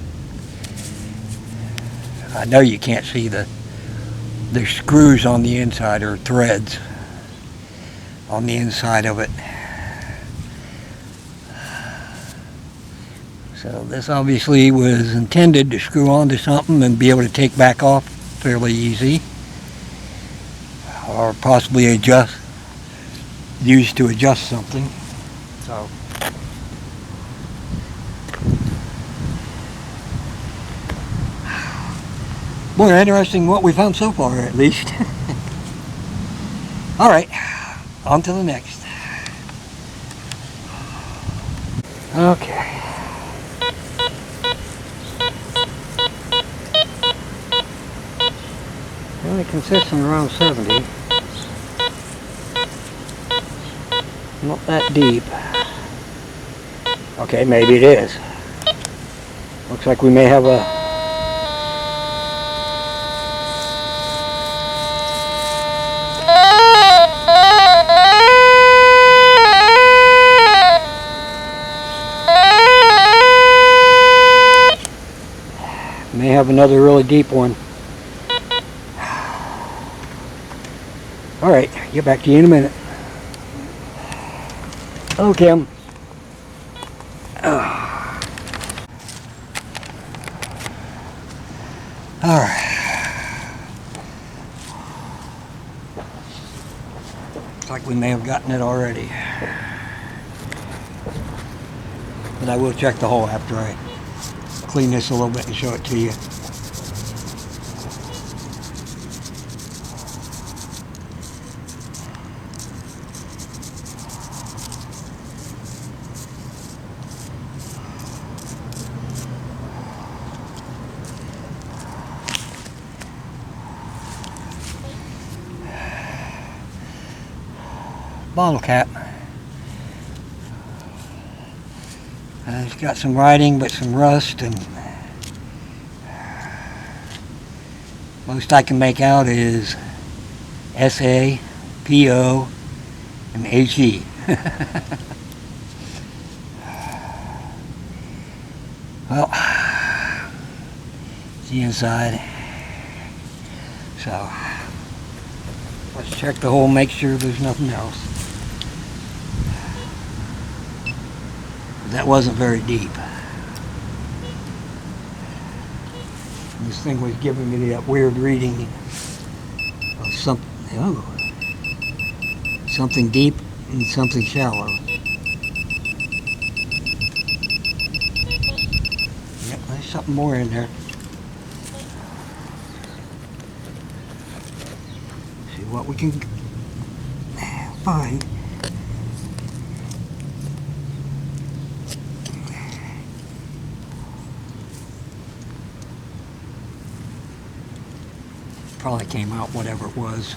I know you can't see there's screws on the inside, or threads on the inside of it. So this obviously was intended to screw onto something and be able to take back off fairly easy, or possibly used to adjust something. So more interesting what we found so far, at least. All right, on to the next. Okay. It only consists of around 70. Not that deep. Okay, maybe it is. Looks like we may have a another really deep one. Alright, get back to you in a minute. Okay. Alright. Looks like we may have gotten it already. But I will check the hole after I clean this a little bit and show it to you. Bottle cap. It's got some writing, but some rust, and most I can make out is S-A, P-O, and H-E. Well, it's the inside. So, let's check the hole, make sure there's nothing else. That wasn't very deep. This thing was giving me that weird reading of something deep and something shallow. Yep, there's something more in there. See what we can find. Probably came out whatever it was.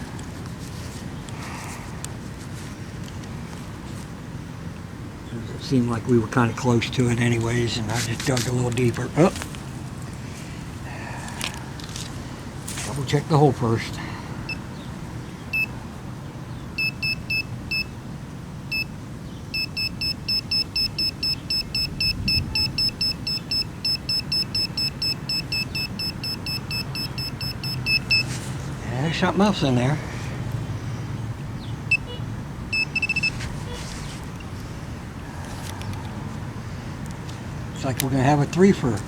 It seemed like we were kind of close to it anyways, and I just dug a little deeper. Oh. Double check the hole first. There's something else in there. Looks like we're going to have a threefer.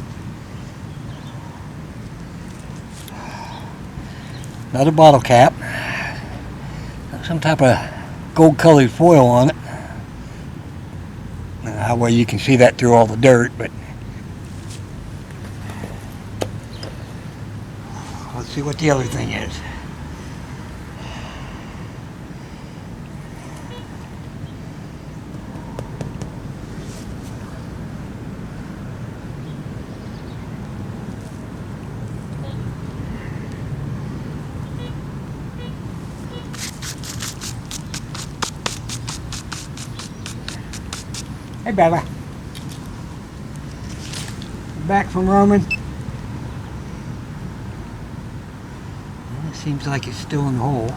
Another bottle cap. Some type of gold colored foil on it. I don't know how well you can see that through all the dirt, but let's see what the other thing is. Hey, Bella. Back from roaming. Well, it seems like it's still in the hole.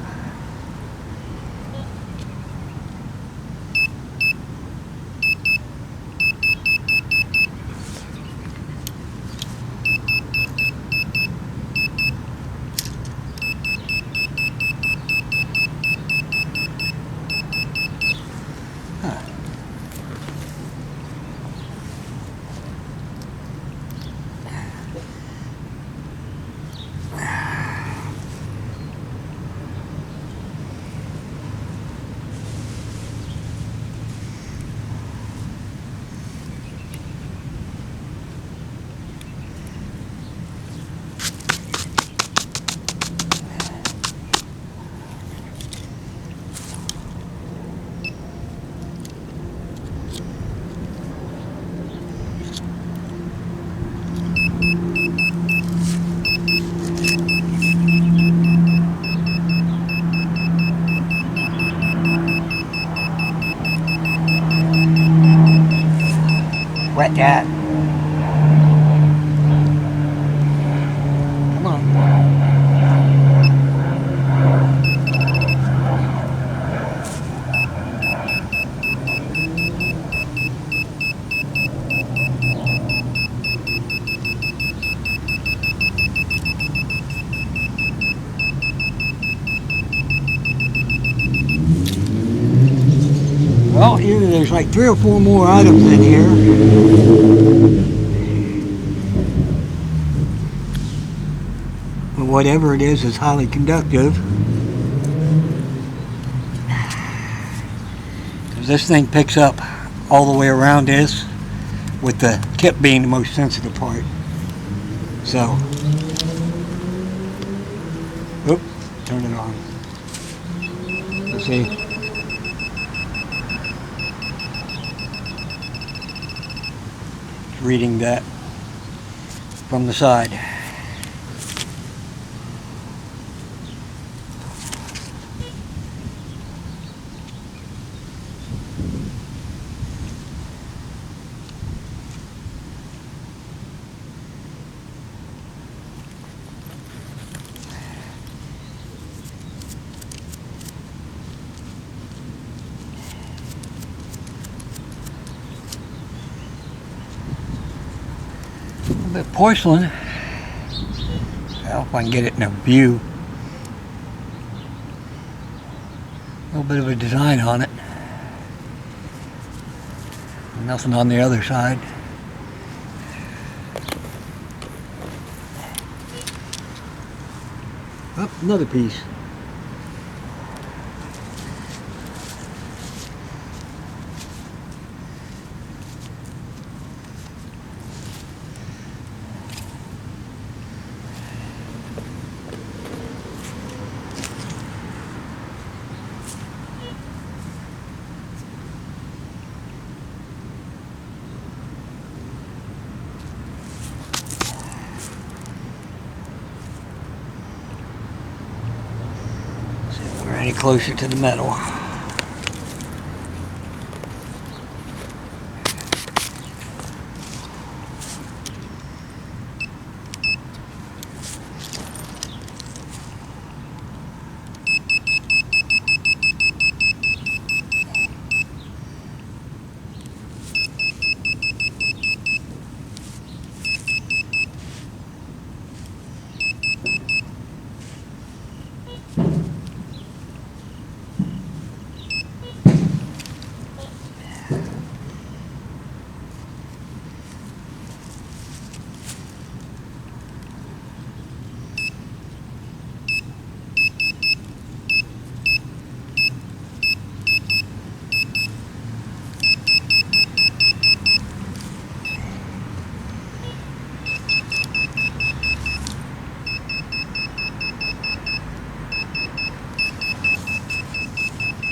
Wet cat. Come on. Well, either there's like 3 or 4 more items in here. But whatever it is highly conductive. Because this thing picks up all the way around this, with the tip being the most sensitive part. So, oop, turn it on. Let's see. Reading that from the side. A bit of porcelain. Well, if I can get it in a view. A little bit of a design on it. Nothing on the other side. Up another piece. See if we're any closer to the metal.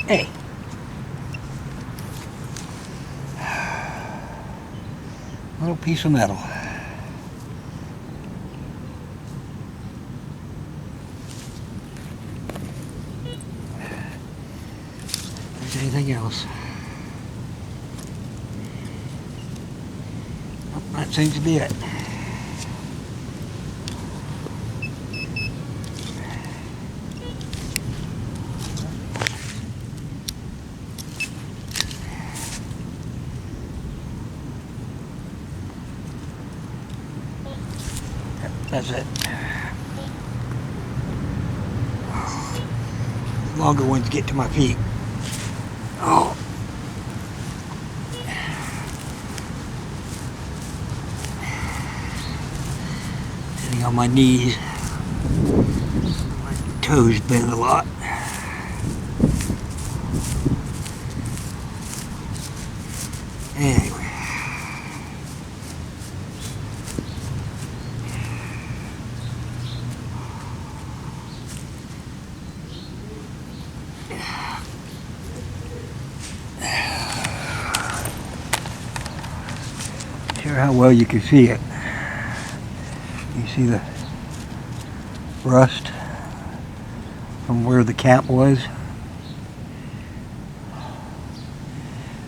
Hey. Little piece of metal. If there's anything else. Oh, that seems to be it. That's it. Longer ones get to my feet. Oh. Sitting on my knees. My toes bend a lot. Anyway. Sure how well you can see it. You see the rust from where the cap was.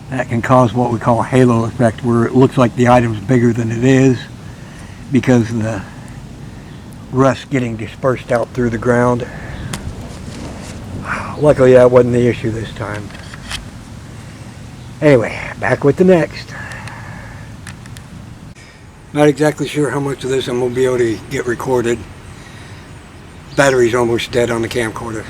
That can cause what we call a halo effect, where it looks like the item's bigger than it is because of the rust getting dispersed out through the ground. Luckily that wasn't the issue this time. Anyway, back with the next. Not exactly sure how much of this I'm going to be able to get recorded. Battery's almost dead on the camcorder.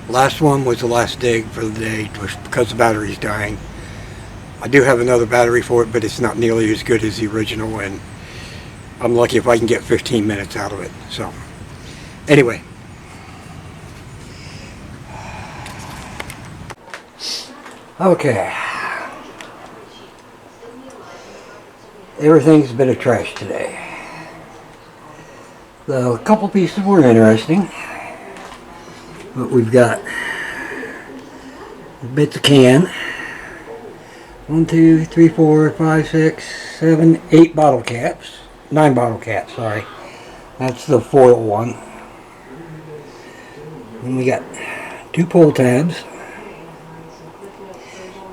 Last one was the last dig for the day because the battery's dying. I do have another battery for it, but it's not nearly as good as the original, and I'm lucky if I can get 15 minutes out of it. So, anyway. Okay. Everything's a bit of trash today. So, a couple pieces were interesting. But we've got bits of can. 1, 2, 3, 4, 5, 6, 7, 8 bottle caps. 9 bottle caps, sorry. That's the foil one. And we got 2 pull tabs.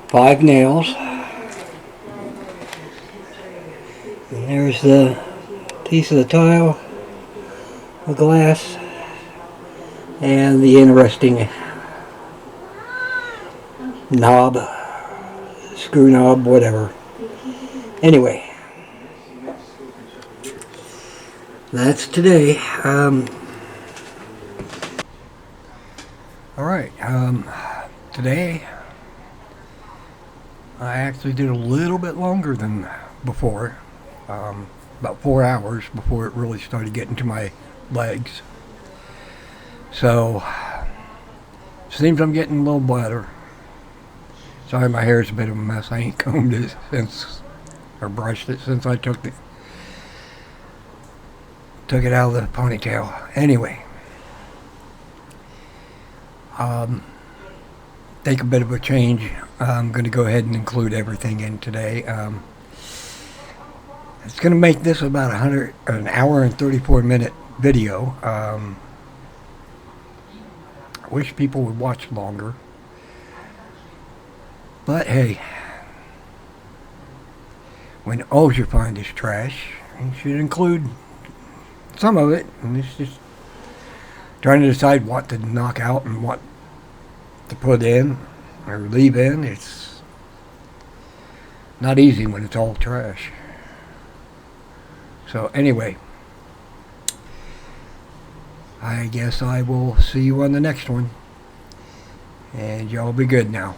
5 nails. And there's the piece of the tile, the glass, and the interesting knob, screw knob, whatever. Anyway, that's today. Alright, today I actually did a little bit longer than before. about 4 hours before it really started getting to my legs. So, seems I'm getting a little better. Sorry, my hair's a bit of a mess. I ain't combed it since, or brushed it since I took it out of the ponytail. Anyway, take a bit of a change. I'm going to go ahead and include everything in today. It's going to make this about an hour and 34-minute video. I wish people would watch longer. But hey, when all you find is trash, you should include some of it. And it's just trying to decide what to knock out and what to put in or leave in. It's not easy when it's all trash. So anyway, I guess I will see you on the next one. And y'all be good now.